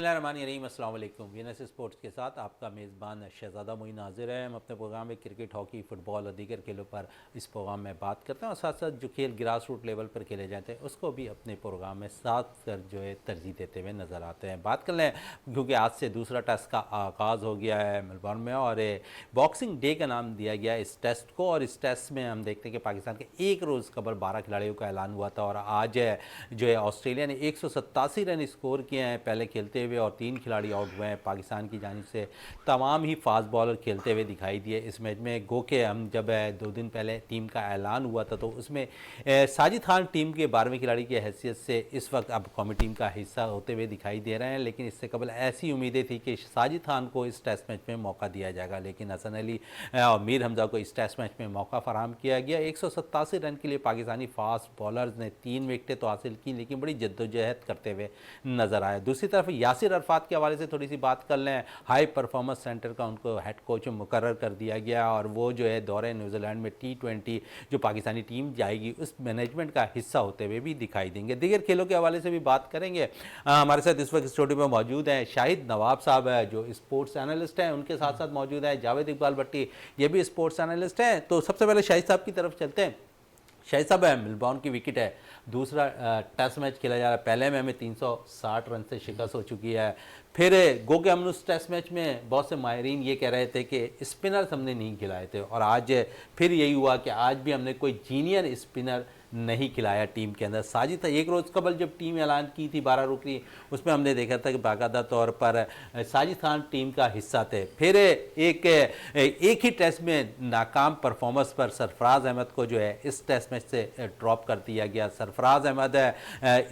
बिस्मिल्लाहिर्रहमानिर्रहीम, अस्सलाम वालेकुम। वीनस स्पोर्ट्स के साथ आपका मेज़बान शहज़ादा मोइन हाजिर है। हम अपने प्रोग्राम में क्रिकेट, हॉकी, फुटबॉल और दीगर खेलों पर इस प्रोग्राम में बात करते हैं और साथ साथ जो खेल ग्रास रूट लेवल पर खेले जाते हैं उसको भी अपने प्रोग्राम में साथ कर जो है तरजीह देते हुए नज़र आते हैं। बात कर लें क्योंकि आज से दूसरा टेस्ट का आगाज़ हो गया है मेलबर्न में और बॉक्सिंग डे का नाम दिया गया इस टेस्ट को। और इस टेस्ट में हम देखते हैं कि पाकिस्तान के एक रोज़ कबल 12 खिलाड़ियों का ऐलान हुआ था और आज जो है ऑस्ट्रेलिया ने 187 रन स्कोर किए हैं पहले खेलते हुए और 3 खिलाड़ी आउट हुए हैं। पाकिस्तान की जानिब से तमाम ही फास्ट बॉलर खेलते हुए दिखाई दिए इस मैच में। गो के हम जब 2 दिन पहले टीम का ऐलान हुआ था तो उसमें साजिद खान टीम के 12वें खिलाड़ी की हैसियत से इस वक्त अब कौमी टीम का हिस्सा होते हुए दिखाई दे रहे हैं, लेकिन इससे कबल ऐसी उम्मीदें थी कि साजिद खान को इस टेस्ट मैच में मौका दिया जाएगा, लेकिन हसन अली और मीर हमजा को इस टेस्ट मैच में मौका फराहम किया गया। 187 रन के लिए पाकिस्तानी फास्ट बॉलर्स ने 3 विकेटें तो हासिल की लेकिन बड़ी जद्दोजहद करते हुए नजर आए। दूसरी तरफ यासिर अरफात के हवाले से थोड़ी सी बात कर लें। हाई परफॉर्मेंस सेंटर का उनको हेड कोच मुकर्रर कर दिया गया और वो जो है दौरे न्यूजीलैंड में T20 जो पाकिस्तानी टीम जाएगी उस मैनेजमेंट का हिस्सा होते हुए भी दिखाई देंगे। दीगर खेलों के हवाले से भी बात करेंगे। हमारे साथ इस वक्त स्टूडियो में मौजूद हैं शाहिद नवाब साहब है जो स्पोर्ट्स एनालिस्ट हैं, उनके साथ साथ मौजूद है जावेद इकबाल भट्टी, ये भी स्पोर्ट्स एनालिस्ट हैं। तो सबसे पहले शाहिद साहब की तरफ चलते हैं। शाहिद साहब है मेलबर्न की विकेट है, दूसरा टेस्ट मैच खेला जा रहा है, पहले में हमें 360 रन से शिकस्त हो चुकी है। फिर गो के हमने उस टेस्ट मैच में बहुत से माहिरीन ये कह रहे थे कि स्पिनर्स हमने नहीं खिलाए थे और आज फिर यही हुआ कि आज भी हमने कोई जीनियर स्पिनर नहीं खिलाया टीम के अंदर। साजिद था एक रोज़ कबल जब टीम ऐलान की थी 12 रुकनी, उसमें हमने देखा था कि बाकायदा तौर पर साजिद खान टीम का हिस्सा थे। फिर एक ही टेस्ट में नाकाम परफॉर्मेंस पर सरफराज अहमद को जो है इस टेस्ट मैच से ड्रॉप कर दिया गया। सरफराज अहमद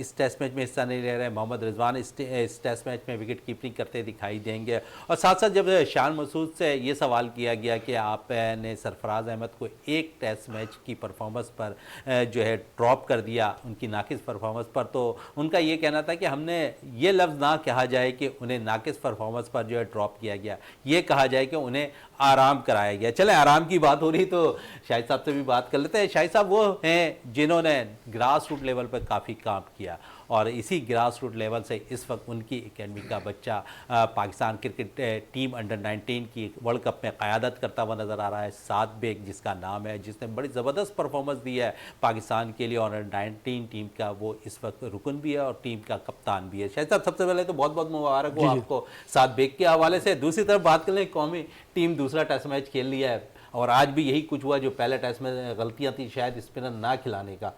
इस टेस्ट मैच में हिस्सा नहीं ले रहे। मोहम्मद रिजवान इस टेस्ट मैच में विकेट कीपिंग करते दिखाई देंगे। और साथ साथ जब शान मसूद से ये सवाल किया गया कि आपने सरफराज अहमद को एक टेस्ट मैच की परफॉर्मेंस पर जो है ड्रॉप कर दिया, उनकी नाकिस परफॉर्मेंस पर, तो उनका ये कहना था कि हमने ये लफ्ज़ ना कहा जाए कि उन्हें नाकिस परफॉर्मेंस पर जो है ड्रॉप किया गया, ये कहा जाए कि उन्हें आराम कराया गया। चले आराम की बात हो रही तो शाहिद साहब से भी बात कर लेते हैं। शाहिद साहब वो हैं जिन्होंने ग्रास रूट लेवल पर काफ़ी काम किया और इसी ग्रास रूट लेवल से इस वक्त उनकी एकेडमी का बच्चा पाकिस्तान क्रिकेट टीम अंडर 19 की वर्ल्ड कप में क़यादत करता हुआ नज़र आ रहा है। साद बेग जिसका नाम है, जिसने बड़ी ज़बरदस्त परफॉर्मेंस दी है पाकिस्तान के लिए और अंडर 19 टीम का वो इस वक्त रुकन भी है और टीम का कप्तान भी है। शायद साहब सबसे पहले तो बहुत बहुत मुबारक हो आपको साद बेग के हवाले से। दूसरी तरफ बात कर लें, कौमी टीम दूसरा टेस्ट मैच खेल लिया है और आज भी यही कुछ हुआ जो पहले टेस्ट में गलतियाँ थी शायद स्पिनर ना खिलाने का।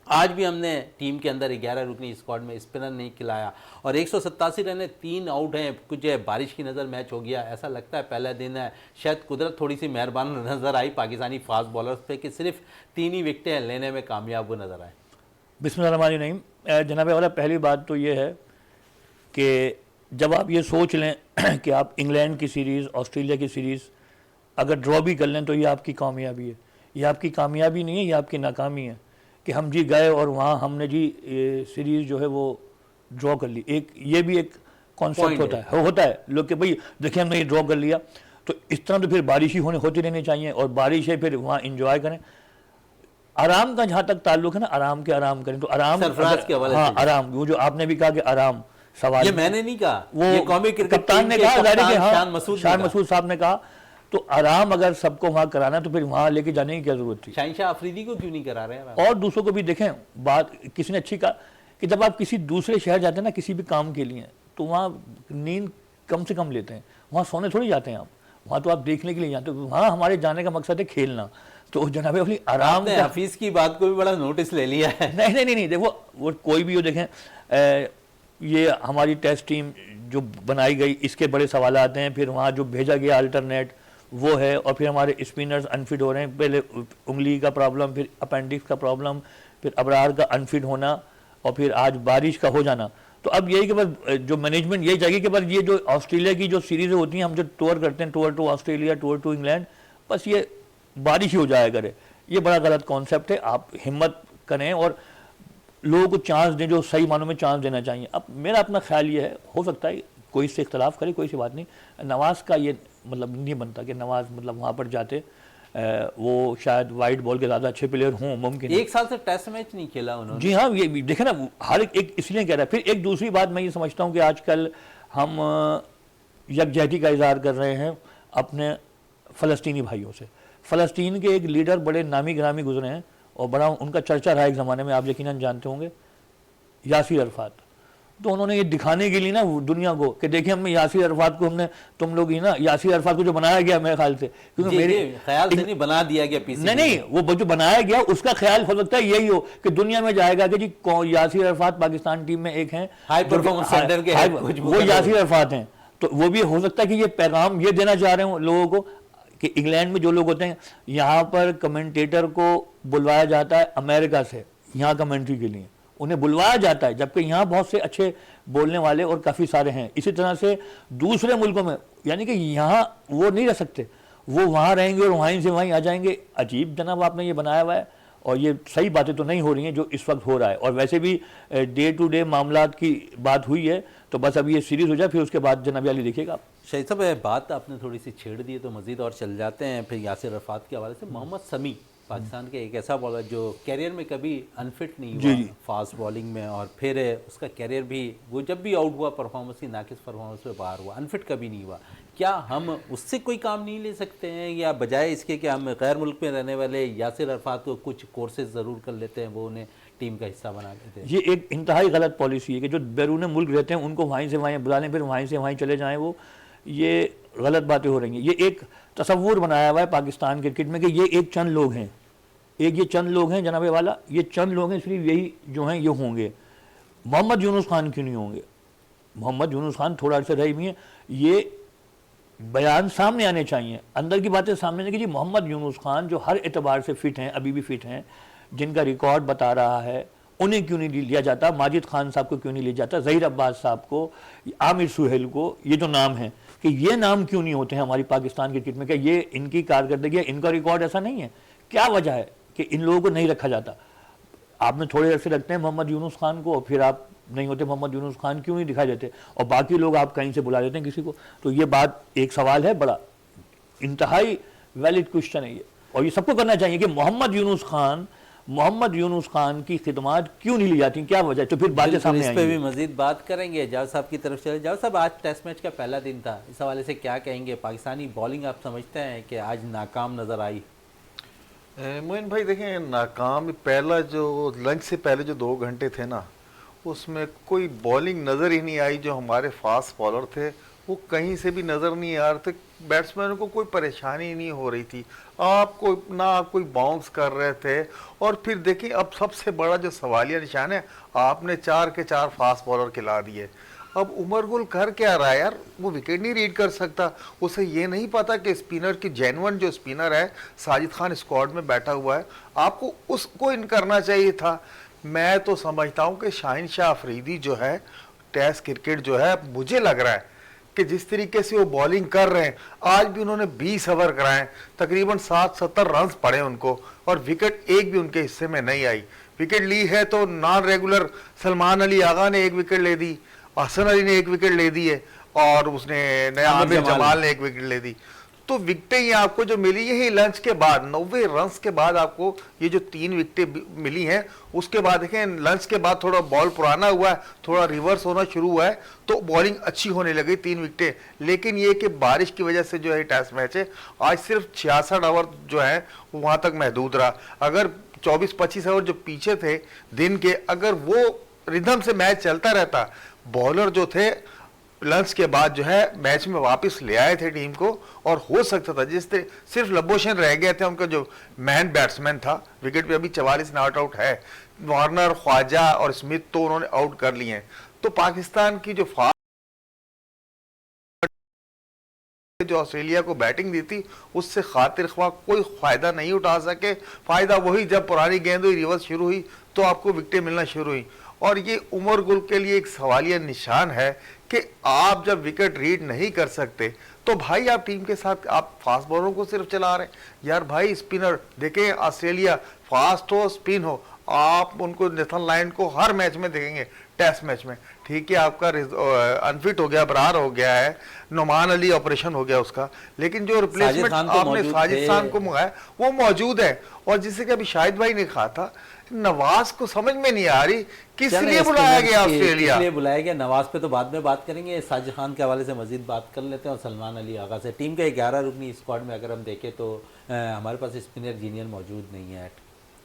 आज भी हमने टीम के अंदर 11 रुकनी स्क्वाड में स्पिनर नहीं खिलाया और 187 रन, 3 आउट हैं। कुछ बारिश की नज़र मैच हो गया, ऐसा लगता है पहला दिन है शायद कुदरत थोड़ी सी मेहरबान नज़र आई पाकिस्तानी फास्ट बॉलर्स पे कि सिर्फ 3 ही विकेटें लेने में कामयाब वो नज़र आए। बिस्मिल्लाहिर्रहमानिर्रहीम। जनाब वाला पहली बात तो ये है कि जब आप ये सोच लें कि आप इंग्लैंड की सीरीज़, ऑस्ट्रेलिया की सीरीज़ अगर ड्रॉ भी कर लें तो ये आपकी कामयाबी है। ये आपकी कामयाबी नहीं है, ये आपकी नाकामी है कि हम जी गए और वहाँ हमने जी सीरीज़ जो है वो ड्रॉ कर ली। एक ये भी एक कॉन्सेप्ट होता है लोग कि भाई देखिए हमने ये ड्रॉ कर लिया, तो इस तरह तो फिर बारिश ही होती रहनी चाहिए और बारिश है फिर वहाँ इंजॉय करें। आराम का जहाँ तक ताल्लुक है ना, आराम करें तो आराम, हाँ आराम, वो जो आपने भी कहा कि आराम सवाल, ये मैंने नहीं कहा, वो कौमी कप्तान ने कहा, शान मसूद साहब ने कहा। तो आराम अगर सबको वहाँ कराना तो फिर वहाँ लेके जाने की क्या जरूरत थी? शाहिन अफरीदी को क्यों नहीं करा रहे हैं? और दूसरों को भी देखें। बात किसी ने अच्छी कहा कि जब आप किसी दूसरे शहर जाते हैं ना किसी भी काम के लिए, तो वहाँ नींद कम से कम लेते हैं, वहाँ सोने थोड़ी जाते हैं आप, वहाँ तो आप देखने के लिए जाते हो। वहाँ हमारे जाने का मकसद है खेलना। तो जनाब अपनी आराम, हफीज की बात को भी बड़ा नोटिस ले लिया है। नहीं, देखो वो कोई भी हो, देखें ये हमारी टेस्ट टीम जो बनाई गई इसके बड़े सवाल आते हैं। फिर वहाँ जो भेजा गया अल्टरनेट वो है और फिर हमारे स्पिनर्स अनफिट हो रहे हैं, पहले उंगली का प्रॉब्लम, फिर अपेंडिक्स का प्रॉब्लम, फिर अबरार का अनफिट होना और फिर आज बारिश का हो जाना। तो अब यही कि बस जो मैनेजमेंट यही चाहिए कि बस ये जो ऑस्ट्रेलिया की जो सीरीज़ें होती हैं, हम जो टूर करते हैं, tour to Australia, tour to England, बस ये बारिश ही हो जाया करे। ये बड़ा गलत कॉन्सेप्ट है। आप हिम्मत करें और लोगों को चांस दें, जो सही मानों में चांस देना चाहिए। अब मेरा अपना ख्याल ये है, हो सकता है कोई से इख्तलाफ करे, कोई सी बात नहीं, नवाज़ का ये मतलब नहीं बनता कि नवाज़ मतलब वहाँ पर जाते वो शायद वाइट बॉल के ज़्यादा अच्छे प्लेयर हों, मुमकिन। 1 साल से टेस्ट मैच नहीं खेला उन्होंने। जी हाँ, ये देखे ना, हर एक इसलिए कह रहा है। फिर एक दूसरी बात मैं ये समझता हूँ कि आजकल हम यकजहती का इजहार कर रहे हैं अपने फ़लस्तीनी भाइयों से। फ़लस्तीन के एक लीडर बड़े नामी गिरामी गुजरे हैं और बड़ा उनका चर्चा रहा एक ज़माने में, आप यकीनन जानते होंगे, यासिर अरफात। तो उन्होंने ये दिखाने के लिए ना दुनिया को कि देखिए हमने यासिर अरफात को, हमने तुम लोग ही ना यासिर अरफात को जो बनाया गया मेरे ख्याल से, क्योंकि मेरे ख्याल से नहीं बना दिया गया पीसी नहीं, वो जो बनाया गया उसका ख्याल हो सकता है यही हो कि दुनिया में जाएगा कि जी यासिर अरफात पाकिस्तान टीम में एक हैं हाई परफॉर्मेंस सेंटर के वो यासिर अरफात हैं। तो वो भी हो सकता है कि ये पैगाम ये देना चाह रहे हो लोगों को कि इंग्लैंड में जो लोग होते हैं, यहाँ पर कमेंटेटर को बुलवाया जाता है अमेरिका से यहाँ कमेंट्री के लिए, उन्हें बुलवाया जाता है, जबकि यहाँ बहुत से अच्छे बोलने वाले और काफ़ी सारे हैं। इसी तरह से दूसरे मुल्कों में, यानी कि यहाँ वो नहीं रह सकते, वो वहाँ रहेंगे और वहीं से वहीं आ जाएंगे। अजीब जनाब आपने ये बनाया हुआ है, और ये सही बातें तो नहीं हो रही हैं जो इस वक्त हो रहा है। और वैसे भी डे टू डे मामलात की बात हुई है, तो बस अभी ये सीरीज़ हो जाए, फिर उसके बाद जनाब अली देखिएगा। शहीद साहब, बात आपने थोड़ी सी छेड़ दी है तो मज़ीद और चल जाते हैं फिर यासिर अरफात के हवाले से। मोहम्मद शमी पाकिस्तान के एक ऐसा बॉलर जो कैरियर में कभी अनफिट नहीं हुआ फास्ट बॉलिंग में, और फिर उसका कैरियर भी वो जब भी आउट हुआ परफॉर्मेंस की नाकिस परफॉर्मेंस में बाहर हुआ, अनफिट कभी नहीं हुआ। क्या हम उससे कोई काम नहीं ले सकते हैं, या बजाय इसके कि हम गैर मुल्क में रहने वाले यासिर अरफात को कुछ कोर्सेज ज़रूर कर लेते हैं, वो उन्हें टीम का हिस्सा बना लेते हैं? ये एक इंतहाई गलत पॉलिसी है कि जो बैरून मुल्क रहते हैं उनको वहीं से वहीं बुला लें, फिर वहीं से वहीं चले जाएँ। वो ये गलत बातें हो रही हैं। ये एक तसव्वुर बनाया हुआ है पाकिस्तान क्रिकेट में कि ये एक चंद लोग हैं, ये चंद लोग हैं जनाबे वाला, ये चंद लोग हैं, सिर्फ यही जो हैं ये होंगे। मोहम्मद यूनुस खान क्यों नहीं होंगे? मोहम्मद यूनुस खान थोड़ा अर्से रहे भी हैं, ये बयान सामने आने चाहिए, अंदर की बातें सामने आने की। जी मोहम्मद यूनुस खान जो हर एतबार से फिट हैं, अभी भी फिट हैं, जिनका रिकॉर्ड बता रहा है, उन्हें क्यों नहीं लिया जाता? माजिद खान साहब को क्यों नहीं लिया जाता? ज़हीर अब्बास साहब को, आमिर सुहेल को, ये जो नाम हैं कि ये नाम क्यों नहीं होते हैं हमारी पाकिस्तान क्रिकेट में? क्या ये इनकी कारकर्दगी है, इनका रिकॉर्ड ऐसा नहीं है? क्या वजह है कि इन लोगों को नहीं रखा जाता? आपने थोड़े अर्से रखते हैं मोहम्मद यूनुस खान को और फिर आप नहीं होते मोहम्मद यूनुस खान क्यों नहीं दिखाई देते, और बाकी लोग आप कहीं से बुला देते हैं किसी को? तो ये बात एक सवाल है, बड़ा इंतहाई वैलिड क्वेश्चन है ये, और ये सबको करना चाहिए कि मोहम्मद यूनुस खान की खिदमात क्यों नहीं ली जाती, क्या वजह? तो फिर बातें सामने आएंगी। इस पे भी मजीद बात करेंगे। जावेद साहब की तरफ चले। जावेद साहब, आज टेस्ट मैच का पहला दिन था, इस हवाले से क्या कहेंगे? पाकिस्तानी बॉलिंग आप समझते हैं कि आज नाकाम नज़र आई? मोइन भाई देखें, नाकाम पहला जो लंच से पहले जो 2 घंटे थे ना, उसमें कोई बॉलिंग नज़र ही नहीं आई। जो हमारे फास्ट बॉलर थे वो कहीं से भी नज़र नहीं आ रहे थे, बैट्समैनों को कोई परेशानी नहीं हो रही थी, आपको ना आप कोई बाउंस कर रहे थे। और फिर देखिए, अब सबसे बड़ा जो सवालिया निशान है, आपने 4 के 4 फास्ट बॉलर खिला दिए। अब उमर गुल कर क्या रहा है यार? वो विकेट नहीं रीड कर सकता, उसे ये नहीं पता कि स्पिनर की जेन्युइन जो स्पिनर है साजिद खान स्क्वाड में बैठा हुआ है, आपको उसको इन करना चाहिए था। मैं तो समझता हूँ कि शाहिन शाह अफरीदी जो है, टेस्ट क्रिकेट जो है, मुझे लग रहा है कि जिस तरीके से वो बॉलिंग कर रहे हैं, आज भी उन्होंने 20 ओवर कराए, तकरीबन 60-70 रन पड़े उनको, और विकेट एक भी उनके हिस्से में नहीं आई। विकेट ली है तो नॉन रेगुलर सलमान अली आगा ने 1 विकेट ले दी, हसन अली ने 1 विकेट ले दी है, और उसने नया आमिर जमाल ने 1 विकेट ले दी। तो विकेटें ये आपको जो मिली, यही लंच के बाद 90 रन के बाद आपको ये जो 3 विकेटें मिली हैं, उसके बाद देखें लंच के बाद थोड़ा बॉल पुराना हुआ है, थोड़ा रिवर्स होना शुरू हुआ है, तो बॉलिंग अच्छी होने लगी, 3 विकेटें। लेकिन ये कि बारिश की वजह से जो है टेस्ट मैच है, आज सिर्फ 66 ओवर जो है वहाँ तक महदूद रहा। अगर 24-25 ओवर जो पीछे थे दिन के, अगर वो रिदम से मैच चलता रहता, बॉलर जो थे लंच के बाद जो है मैच में वापस ले आए थे टीम को, और हो सकता था जिस सिर्फ लबोशन रह गए थे, उनका जो मैन बैट्समैन था विकेट पे, अभी 44 नॉट आउट है, वार्नर, ख्वाजा और स्मिथ तो उन्होंने आउट कर लिए हैं। तो पाकिस्तान की जो ऑस्ट्रेलिया को बैटिंग दी थी, उससे खातिर ख्वाह कोई फायदा नहीं उठा सके। फायदा वही जब पुरानी गेंद हुई, रिवर्स शुरू हुई, तो आपको विकेटें मिलना शुरू हुई। और ये उमर गुल के लिए एक सवालिया निशान है कि आप जब विकेट रीड नहीं कर सकते, तो भाई आप टीम के साथ आप फास्ट बॉलरों को सिर्फ चला रहे हैं यार। भाई स्पिनर देखें, ऑस्ट्रेलिया फास्ट हो स्पिन हो, आप उनको नेथन लायन को हर मैच में देखेंगे, टेस्ट मैच में। ठीक है, आपका अनफिट हो गया, बरार हो गया है, नुमान अली ऑपरेशन हो गया उसका, लेकिन जो रिप्लेसमेंट आपने साजिद खान को मंगाया वो मौजूद है। और जिससे कि अभी शाहिद भाई ने कहा था नवाज को समझ में नहीं आ रही किस चलें, लिए बुलाया स्पिनर्स गया की- ऑस्ट्रेलिया। इसलिए बुलाया गया। नवाज पे तो बाद में बात करेंगे, साजिद खान के हवाले से मजीद बात कर लेते हैं और सलमान अली आगा से। टीम के 11 रुकनी स्क्वाड में अगर हम देखें तो हमारे पास स्पिनर जीनियन मौजूद नहीं है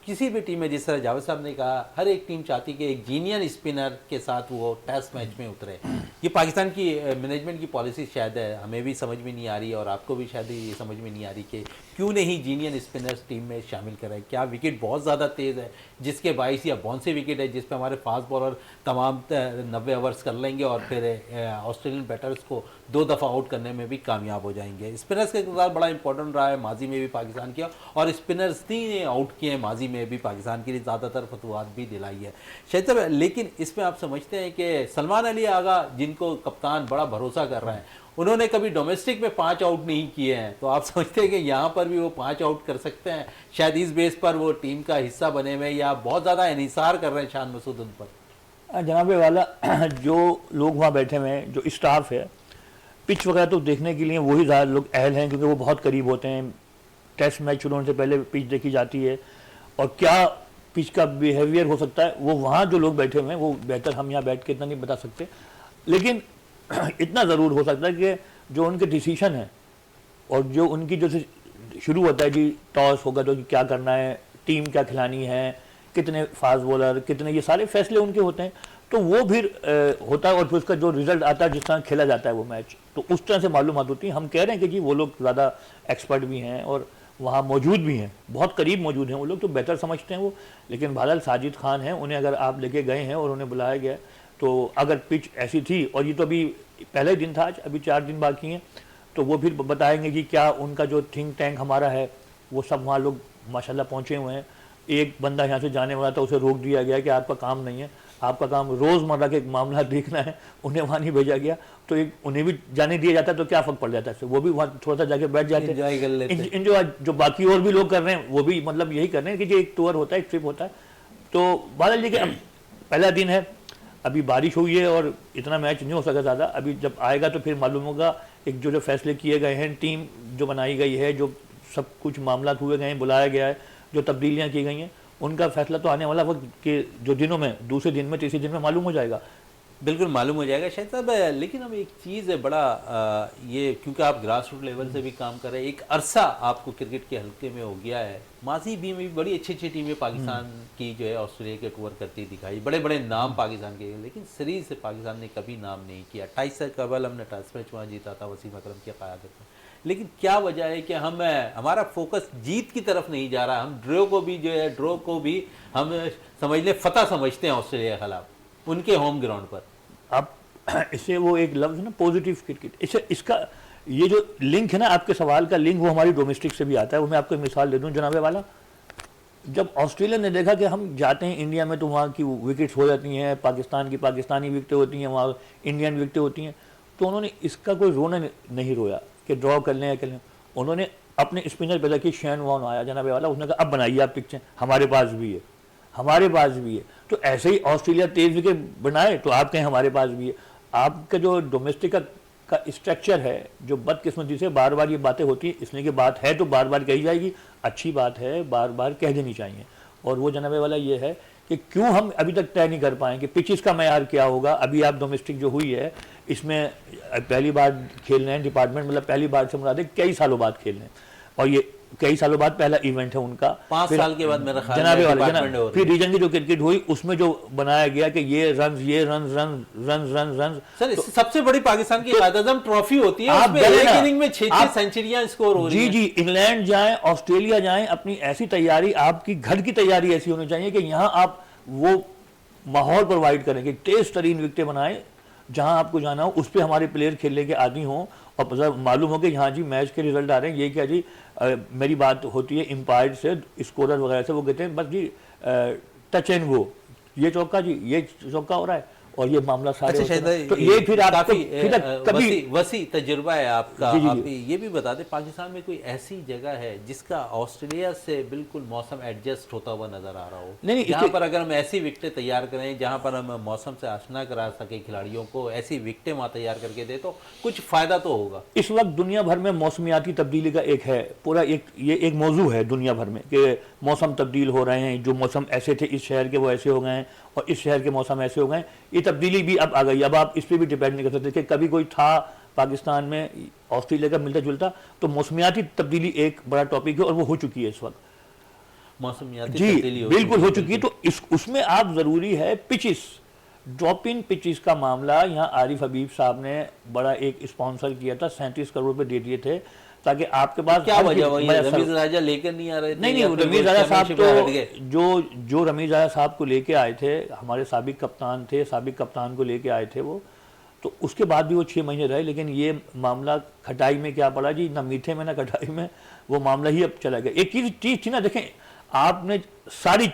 किसी भी टीम में। जिस तरह जावेद साहब ने कहा, हर एक टीम चाहती कि एक जीनियन स्पिनर के साथ वो टेस्ट मैच में उतरे। ये पाकिस्तान की मैनेजमेंट की पॉलिसी शायद है, हमें भी समझ में नहीं आ रही और आपको भी शायद ये समझ में नहीं आ रही कि क्यों नहीं जीनियन स्पिनर्स टीम में शामिल करें। क्या विकेट बहुत ज़्यादा तेज़ है जिसके बाइस, या बाउंसी विकेट है जिस पे हमारे फास्ट बॉलर तमाम 90 ओवर्स कर लेंगे और फिर ऑस्ट्रेलियन बैटर्स को 2 दफ़ा आउट करने में भी कामयाब हो जाएंगे। स्पिनर्स का किरदार बड़ा इंपॉर्टेंट रहा है माजी में भी पाकिस्तान किया, और स्पिनर्स ही आउट किए हैं माजी में भी पाकिस्तान के लिए, ज़्यादातर फतवात भी दिलाई है शायद। लेकिन इसमें आप समझते हैं कि सलमान अली आगा जिनको कप्तान बड़ा भरोसा कर रहे हैं, उन्होंने कभी डोमेस्टिक में 5 आउट नहीं किए हैं, तो आप समझते हैं कि यहाँ पर भी वो 5 आउट कर सकते हैं। शायद इस बेस पर वो टीम का हिस्सा बने हुए, या बहुत ज़्यादा इन्हिसार कर रहे हैं शान मसूद उन पर। जनाब वाला जो लोग वहाँ बैठे हुए हैं, जो स्टाफ है, पिच वगैरह तो देखने के लिए वही ज़्यादा लोग अहल हैं क्योंकि वो बहुत करीब होते हैं। टेस्ट मैच शुरू होने से पहले पिच देखी जाती है और क्या पिच का बिहेवियर हो सकता है वो वहाँ जो लोग बैठे हुए हैं वो बेहतर हम यहाँ बैठ के इतना नहीं बता सकते। लेकिन इतना ज़रूर हो सकता है कि जो उनके डिसीशन है और जो उनकी जो शुरू होता है जी, टॉस होगा तो क्या करना है, टीम क्या खिलानी है, कितने फास्ट बॉलर, कितने, ये सारे फैसले उनके होते हैं। तो वो फिर होता है और फिर उसका जो रिजल्ट आता है, जिस तरह खेला जाता है वो मैच, तो उस तरह से मालूमात होती है। हम कह रहे हैं कि जी वो लोग ज़्यादा एक्सपर्ट भी हैं और वहाँ मौजूद भी हैं, बहुत करीब मौजूद हैं वो लोग, तो बेहतर समझते हैं वो। लेकिन बहरहाल साजिद खान हैं, उन्हें अगर आप लेके गए हैं और उन्हें बुलाया गया, तो अगर पिच ऐसी थी, और ये तो अभी पहले ही दिन था, आज अभी 4 दिन बाकी हैं, तो वो फिर बताएंगे कि क्या उनका जो थिंक टैंक हमारा है वो सब वहाँ लोग माशाल्लाह पहुँचे हुए हैं। एक बंदा यहाँ से जाने वाला था, उसे रोक दिया गया कि आपका काम नहीं है, आपका काम रोज़मर्रा के मामला देखना है, उन्हें वहाँ नहीं भेजा गया। तो एक उन्हें भी जाने दिया जाता तो क्या फ़र्क पड़ जाता है, वो भी वहाँ थोड़ा सा जाके बैठ जाते हैं। इन जो बाकी और भी लोग कर रहे हैं वो भी मतलब यही कर रहे हैं कि जो एक टूर होता है, एक ट्रिप होता है। तो बहरहाल ये कि अब पहला दिन है, अभी बारिश हुई है और इतना मैच नहीं हो सका ज़्यादा। अभी जब आएगा तो फिर मालूम होगा एक जो फैसले किए गए हैं, टीम जो बनाई गई है, जो सब कुछ मामला हुए गए हैं, बुलाया गया है, जो तब्दीलियाँ की गई हैं, उनका फैसला तो आने वाला वक्त के जो दिनों में, दूसरे दिन में, तीसरे दिन में मालूम हो जाएगा। बिल्कुल मालूम हो जाएगा शायद साहब। लेकिन अब एक चीज़ है बड़ा ये, क्योंकि आप ग्रास रूट लेवल से भी काम कर रहे हैं, एक अरसा आपको क्रिकेट के हल्के में हो गया है। माजी भी में बड़ी अच्छी अच्छी टीमें पाकिस्तान की जो है ऑस्ट्रेलिया के टूर करती दिखाई, बड़े बड़े नाम पाकिस्तान के, लेकिन सीरीज से पाकिस्तान ने कभी नाम नहीं किया। 28 से कबल हमने टेस्ट मैच वहाँ जीता था वसीम अकरम की क़यादत में। लेकिन क्या वजह है कि हमारा फोकस जीत की तरफ नहीं जा रहा। हम ड्रॉ को भी हम समझ लें फतह समझते हैं ऑस्ट्रेलिया के खिलाफ उनके होम ग्राउंड पर। अब इससे वो एक लफ्ज़ है ना, पॉजिटिव क्रिकेट, इसका ये जो लिंक है ना, आपके सवाल का लिंक वो हमारी डोमेस्टिक से भी आता है। वो मैं आपको मिसाल दे दूँ जनाबे वाला, जब ऑस्ट्रेलिया ने देखा कि हम जाते हैं इंडिया में तो वहाँ की विकेट्स हो जाती हैं, पाकिस्तान की पाकिस्तानी विकेटें होती हैं, वहाँ इंडियन विकेटें होती हैं, तो उन्होंने इसका कोई रोना नहीं रोया कि ड्रॉ कर लें या कर लें। उन्होंने अपने स्पिनर पैदा किए, शेन वॉर्न आया जनाबे वाला, उसने कहा अब बनाइए आप पिक्चर, हमारे पास भी है, हमारे पास भी है। तो ऐसे ही ऑस्ट्रेलिया 23 विकेट बनाए तो आप कहें हमारे पास भी है। आपका जो डोमेस्टिक का स्ट्रक्चर है, जो बदकिस्मती से बार बार ये बातें होती हैं, इसलिए कि बात है तो बार बार कही जाएगी, अच्छी बात है, बार बार कह देनी चाहिए। और वो जनाबे वाला ये है कि क्यों हम अभी तक तय नहीं कर पाए कि पिचेस का मैयार क्या होगा। अभी आप डोमेस्टिक जो हुई है इसमें पहली बार खेल रहे हैं डिपार्टमेंट, मतलब पहली बार से मुराद है कई सालों बाद खेल रहे हैं, और ये कई सालों बाद पहला इवेंट है उनका। 5 साल के बाद मेरा ख्याल जनाबे है वाला डिपार्टमेंट हो रही फिर रीजन की जो क्रिकेट हुई उसमें जो बनाया गया कि ये रन सर, सबसे बड़ी पाकिस्तान की कायद-ए-आज़म ट्रॉफी होती है, आप उसमें गए एक ना, इनिंग में 6 सेंचुरियां स्कोर हो रही हैं। जी इंग्लैंड जाएं, ऑस्ट्रेलिया जाएं, अपनी ऐसी तैयारी, आपकी घर की तैयारी ऐसी होनी चाहिए कि यहाँ आप वो माहौल प्रोवाइड करें कि तेज तरीन विकेटें बनाएं, जहां आपको जाना हो उस पर हमारे प्लेयर खेलने के आदी हों, और मालूम हो कि यहाँ जी मैच के रिजल्ट आ रहे हैं, ये क्या जी मेरी बात होती है एम्पायर से, स्कोरर वगैरह से, वो कहते हैं बस जी टच एंड गो, ये चौका जी, ये चौका हो रहा है, और ये मामला सारे अच्छा शायद तो ये फिर आपको काफी वसी तजुर्बा है आपका। जी, जी, आप ये भी बता दें, पाकिस्तान में कोई ऐसी जगह है जिसका ऑस्ट्रेलिया से बिल्कुल मौसम एडजस्ट होता हुआ नजर आ रहा हो? नहीं, जहाँ पर अगर हम ऐसी विकेटें तैयार करें, जहाँ पर हम मौसम से आशना करा सके खिलाड़ियों को, ऐसी विकेटें वहाँ तैयार करके दे तो कुछ फायदा तो होगा। इस वक्त दुनिया भर में मौसमियाती तब्दीली का एक है पूरा ये एक मौजू है दुनिया भर में कि मौसम तब्दील हो रहे हैं, जो मौसम ऐसे थे इस शहर के वो ऐसे हो गए हैं और इस शहर के मौसम ऐसे हो गए हैं, ये तब्दीली भी अब आ गई। अब आप इस पर भी डिपेंड नहीं कर सकते कि कभी कोई था पाकिस्तान में ऑस्ट्रेलिया का मिलता जुलता, तो मौसमियाती तब्दीली एक बड़ा टॉपिक है और वो हो चुकी है इस वक्त। मौसमियाती जी तब्दीली बिल्कुल हो चुकी है। तो उसमें आप ज़रूरी है पिचिस, ड्रॉप इन पिचिस का मामला यहाँ आरिफ हबीब साहब ने बड़ा एक स्पॉन्सर किया था, 37 करोड़ रुपए दे दिए थे ताकि आपके पास क्या वजह वही रमीज राजा लेकर नहीं आ रहे थे? नहीं, रमीज राजा साहब तो जो रमीज राजा साहब को लेके आए थे, हमारे साबिक कप्तान थे, साबिक कप्तान को लेके आए थे वो, तो उसके बाद भी वो 6 महीने रहे। लेकिन ये मामला खटाई में क्या पड़ा जी, ना मीठे में ना खटाई में, वो मामला ही अब चला गया। एक चीज़ थी ना, देखें आपने सारी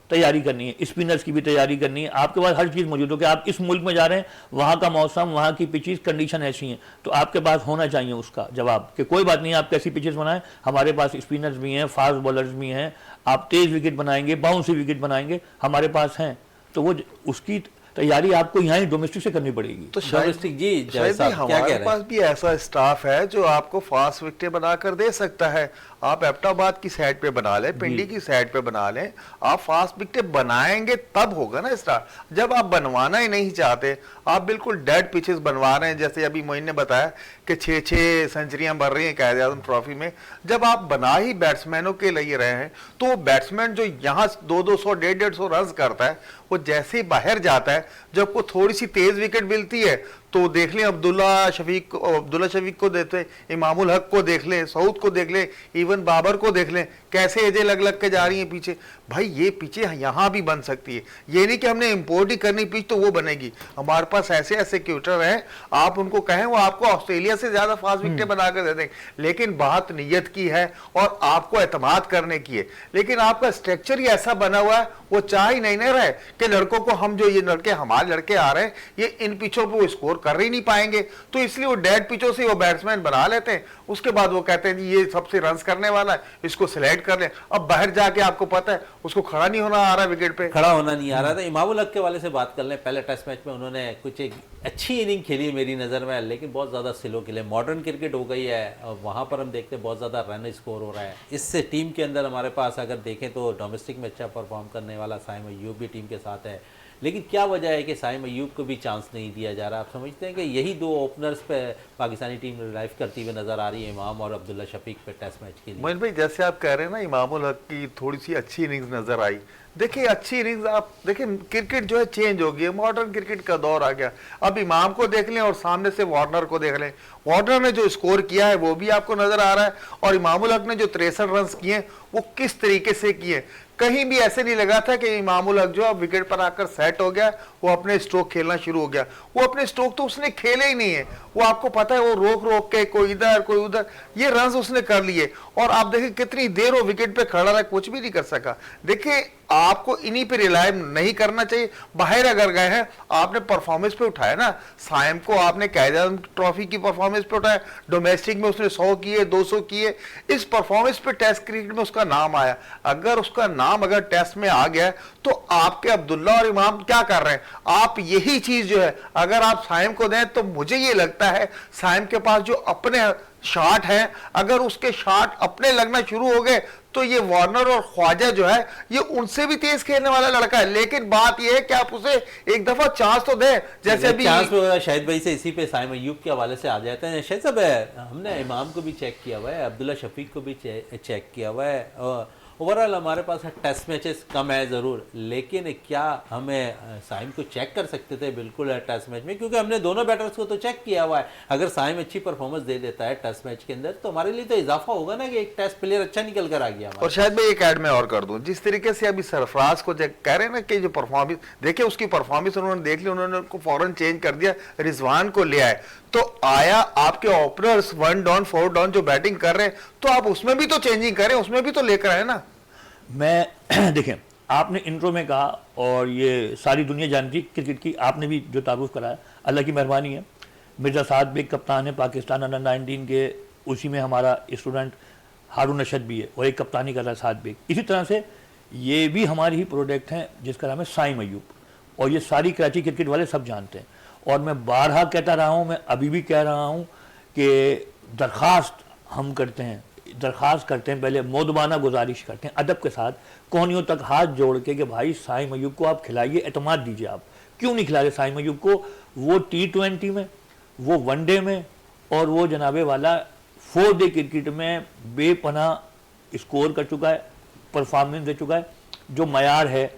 तैयारी करनी है, स्पिनर्स की भी तैयारी करनी है, आपके पास हर चीज़ मौजूद हो कि आप इस मुल्क में जा रहे हैं, वहाँ का मौसम, वहाँ की पिचेस कंडीशन ऐसी हैं, तो आपके पास होना चाहिए उसका जवाब कि कोई बात नहीं, आप कैसी पिचेस बनाएं, हमारे पास स्पिनर्स भी हैं, फास्ट बॉलर्स भी हैं, आप तेज़ विकेट बनाएंगे, बाउंसी विकेट बनाएंगे, हमारे पास हैं। तो वो उसकी तैयारी आपको यहाँ ही डोमेस्टिक से करनी पड़ेगी। तो शायद जी हमारे पास भी ऐसा स्टाफ है जो आपको फास्ट विकेट बनाकर दे सकता है। आप एबटाबाद की साइड पे बना लें, पिंडी की साइड पे बना लें, आप फास्ट विकेट बनाएंगे तब होगा ना स्टार्ट। जब आप बनवाना ही नहीं चाहते, आप बिल्कुल डेड पिचेस बनवा रहे हैं, जैसे अभी मोइन ने बताया कि 6-6 सेंचुरियां बन रही हैं कायदे आज़म ट्रॉफी में। जब आप बना ही बैट्समैनों के लिए रहे हैं, तो वो बैट्समैन जो यहाँ 200-200 150-150 रन करता है, वो जैसे ही बाहर जाता है, जब को थोड़ी सी तेज विकेट मिलती है, तो देख लें अब्दुल्ला शफीक को देते, इमामुल हक को देख लें, सऊद को देख लें, इवन बाबर को देख लें, कैसे एजें लग लग के जा रही हैं पीछे। भाई ये पिचें यहाँ भी बन सकती है, ये नहीं कि हमने इंपोर्ट ही करनी पिच तो वो बनेगी। हमारे पास ऐसे ऐसे क्यूटर हैं, आप उनको कहें वो आपको ऑस्ट्रेलिया से ज्यादा फास्ट विकेट बनाकर दे देंगे। लेकिन बात नीयत की है और आपको एतमाद करने की है। लेकिन आपका स्ट्रक्चर ही ऐसा बना हुआ है, वो चाह ही नहीं रहे कि लड़कों को हम जो ये लड़के हमारे लड़के आ रहे हैं, ये इन पिचों पर वो स्कोर कर ही नहीं पाएंगे, तो इसलिए वो डेड पिचों से वो बैट्समैन बना लेते हैं। उसके बाद वो कहते हैं जी ये सबसे रन्स करने वाला है, इसको सिलेक्ट कर ले। अब बाहर जाके आपको पता है उसको खड़ा नहीं होना आ रहा, विकेट पे खड़ा होना नहीं आ रहा था। इमामुल हक के वाले से बात कर लें। पहले टेस्ट मैच में उन्होंने कुछ एक अच्छी इनिंग खेली मेरी नज़र में, लेकिन बहुत ज़्यादा स्लो खेले। मॉडर्न क्रिकेट हो गई है और वहाँ पर हम देखते हैं बहुत ज़्यादा रन स्कोर हो रहा है। इससे टीम के अंदर हमारे पास अगर देखें तो डोमेस्टिक में अच्छा परफॉर्म करने वाला साइम अय्यूब भी टीम के साथ है, लेकिन क्या वजह है कि साइम अय्यूब को भी चांस नहीं दिया जा रहा? आप समझते हैं कि यही दो ओपनर्स पे पाकिस्तानी टीम रिलाइव करती हुई नजर आ रही है, इमाम और अब्दुल्ला शफीक पे टेस्ट मैच के लिए? मोइन भाई जैसे आप कह रहे हैं ना, इमामुल हक की थोड़ी सी अच्छी इनिंग्स नजर आई। देखिए अच्छी इनिंग्स, आप देखिए क्रिकेट जो है चेंज हो गई है, मॉडर्न क्रिकेट का दौर आ गया। अब इमाम को देख लें और सामने से वार्नर को देख लें, वार्नर ने जो स्कोर किया है वो भी आपको नजर आ रहा है, और इमामुल हक ने जो 63 रन किए वो किस तरीके से किए। कहीं भी ऐसे नहीं लगा था कि इमामुल हक जो अब विकेट पर आकर सेट हो गया, वो अपने स्ट्रोक खेलना शुरू हो गया। वो अपने स्ट्रोक तो उसने खेले ही नहीं है, वो आपको पता है वो रोक रोक के कोई इधर कोई उधर ये रन उसने कर लिए। और आप देखिए कितनी देर वो विकेट पे खड़ा रहा, कुछ भी नहीं कर सका। देखिए आपको इन्हीं पे रिलाय नहीं करना चाहिए। बाहर अगर गए हैं, आपने परफॉर्मेंस पे उठाया ना, साइम को आपने कायदे आज़म ट्रॉफी की परफॉर्मेंस पे उठाया, डोमेस्टिक में उसने 100 किए 200 किए, इस परफॉर्मेंस पे टेस्ट क्रिकेट में उसका नाम आया। अगर उसका नाम अगर टेस्ट में आ गया तो आपके अब्दुल्ला और इमाम क्या कर रहे हैं? आप यही चीज जो है अगर आप साइम को दें, तो मुझे ये लगता है साइम के पास जो अपने शॉट है, अगर उसके शॉट अपने लगना शुरू हो गए तो ये वार्नर और ख्वाजा जो है ये उनसे भी तेज खेलने वाला लड़का है। लेकिन बात ये है कि आप उसे एक दफा चांस तो दें। जैसे अभी चांस शाहिद भाई से इसी पे साइम अय्यूब के हवाले से आ जाते हैं। शाहिद साहब, हमने इमाम को भी चेक किया हुआ है, अब्दुल्ला शफीक को भी चेक किया हुआ है। ओवरऑल हमारे पास टेस्ट मैचेस कम है ज़रूर, लेकिन क्या हमें साइम को चेक कर सकते थे बिल्कुल टेस्ट मैच में? क्योंकि हमने दोनों बैटर्स को तो चेक किया हुआ है। अगर साइम अच्छी परफॉर्मेंस दे देता है टेस्ट मैच के अंदर, तो हमारे लिए तो इजाफा होगा ना कि एक टेस्ट प्लेयर अच्छा निकल कर आ गया। और शायद मैं एक ऐड में और कर दूं, जिस तरीके से अभी सरफराज को कह रहे हैं ना कि जो परफॉर्मेंस देखिए, उसकी परफॉर्मेंस उन्होंने देख ली, उन्होंने उनको फौरन चेंज कर दिया, रिजवान को ले आए। तो आया आपके ओपनर्स 1 डाउन 4 डाउन जो बैटिंग कर रहे हैं, तो आप उसमें भी तो चेंजिंग करें, उसमें भी तो लेकर आए ना। मैं देखें, आपने इंट्रो में कहा और ये सारी दुनिया जानती क्रिकेट की, आपने भी जो तारुफ कराया, अल्लाह की मेहरबानी है। मिर्ज़ा साद बेग कप्तान है पाकिस्तान अंडर 19 के, उसी में हमारा स्टूडेंट हारून रशद भी है और एक कप्तानी कर रहा है साद बेग। इसी तरह से ये भी हमारी ही प्रोडक्ट हैं जिसका नाम है साइम अय्यूब, और ये सारी कराची क्रिकेट वाले सब जानते हैं। और मैं बारहा कहता रहा हूँ, मैं अभी भी कह रहा हूँ कि दरख्वास्त हम करते हैं दरख्वास्त करते हैं, पहले मोदबाना गुजारिश करते हैं अदब के साथ, कोहनियों तक हाथ जोड़ के कि भाई साइम अयूब को आप खिलाइए, एतमाद दीजिए। आप क्यों नहीं खिला रहे साइम अयूब को? वो T20 में, वो वनडे में, और वो जनाबे वाला 4 डे क्रिकेट में बेपनाह स्कोर कर चुका है, परफॉर्मेंस दे चुका है। जो मयार है,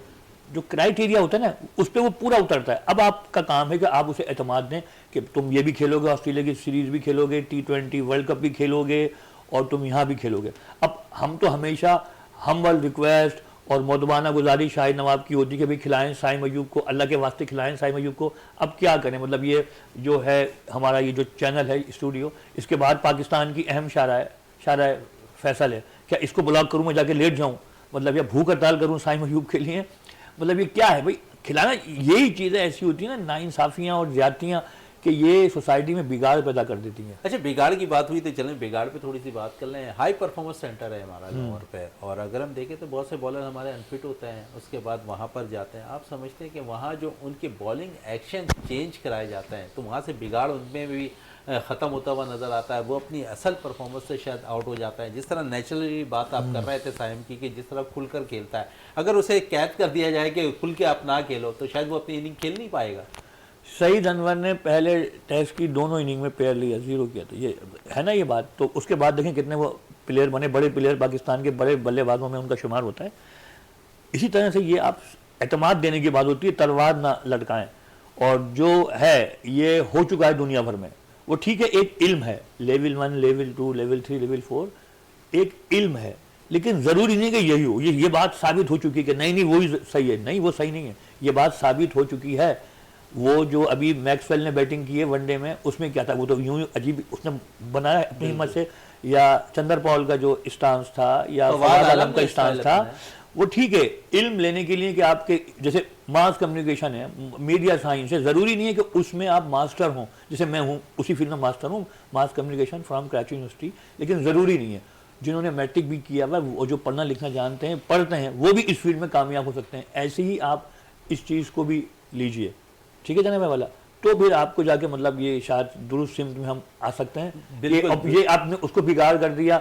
जो क्राइटेरिया होता है ना, उस पर वो पूरा उतरता है। अब आपका काम है कि आप उसे एतमाद दें कि तुम ये भी खेलोगे, ऑस्ट्रेलिया की सीरीज भी खेलोगे, T20 वर्ल्ड कप भी खेलोगे, और तुम यहाँ भी खेलोगे। अब हम तो हमेशा हम्बल रिक्वेस्ट और मोदबाना गुजारिश शाहिद नवाब की होती है कि भाई खिलाएं साइम अयूब को, अल्लाह के वास्ते खिलाएं साइम अयूब को। अब क्या करें, मतलब ये जो है हमारा ये जो चैनल है स्टूडियो, इसके बाद पाकिस्तान की अहम शारा फैसल है, क्या इसको ब्लॉक करूँ, मैं जाके लेट जाऊँ, मतलब या भूख हड़ताल करूँ साइम अयूब के लिए? मतलब ये क्या है भाई? खिलाना, यही चीज़ें ऐसी होती है ना, नाइंसाफ़ियाँ और ज़्यादतियाँ, कि ये सोसाइटी में बिगाड़ पैदा कर देती हैं। अच्छा, बिगाड़ की बात हुई तो चलें बिगाड़ पे थोड़ी सी बात कर लें। हाई परफॉर्मेंस सेंटर है हमारा लाहौर पे, और अगर हम देखें तो बहुत से बॉलर हमारे अनफिट होते हैं, उसके बाद वहाँ पर जाते हैं। आप समझते हैं कि वहाँ जो उनके बॉलिंग एक्शन चेंज कराए जाते हैं, तो वहाँ से बिगाड़ उनमें भी ख़त्म होता हुआ नज़र आता है। वो अपनी असल परफॉर्मेंस से शायद आउट हो जाता है। जिस तरह नेचुरली बात आप कर रहे थे साइम की, कि जिस तरह खुलकर खेलता है, अगर उसे कैद कर दिया जाए कि खुल के आप ना खेलो, तो शायद वो अपनी इनिंग खेल नहीं पाएगा। सईद अनवर ने पहले टेस्ट की दोनों इनिंग में पेयर लिया, 0 किया था, ये है ना ये बात। तो उसके बाद देखें कितने वो प्लेयर बने, बड़े प्लेयर, पाकिस्तान के बड़े बल्लेबाजों में उनका शुमार होता है। इसी तरह से ये आप एतमाद देने की बात होती है, तलवार ना लटकाएं। और जो है ये हो चुका है दुनिया भर में, वो ठीक है, एक इल्म है, लेवल 1, लेवल 2, लेवल 3, लेवल 4, एक इल्म है, लेकिन ज़रूरी नहीं कि यही हो। ये बात साबित हो चुकी है कि नहीं वही सही है, नहीं वो सही नहीं है, ये बात साबित हो चुकी है। वो जो अभी मैक्सवेल ने बैटिंग की है वनडे में, उसमें क्या था, वो तो यूं अजीब उसने बनाया अपनी हिम्मत से, या चंदर पॉल का जो स्टांस था, या फवाद आलम का स्टांस था, वो ठीक है। इल्म लेने के लिए कि आपके जैसे मास कम्युनिकेशन है, मीडिया साइंस है, ज़रूरी नहीं है कि उसमें आप मास्टर हों, जैसे मैं हूँ उसी फील्ड में मास्टर हूँ, mass communication from Karachi university, लेकिन ज़रूरी नहीं है जिन्होंने मैट्रिक भी किया हुआ, वो जो पढ़ना लिखना जानते हैं, पढ़ते हैं, वो भी इस फील्ड में कामयाब हो सकते हैं। ऐसे ही आप इस चीज़ को भी लीजिए, ठीक है जनाब वाला, तो फिर आपको जाके मतलब ये शायद दुरुस्त सिमत में हम आ सकते हैं। ये आपने उसको बिगाड़ कर दिया,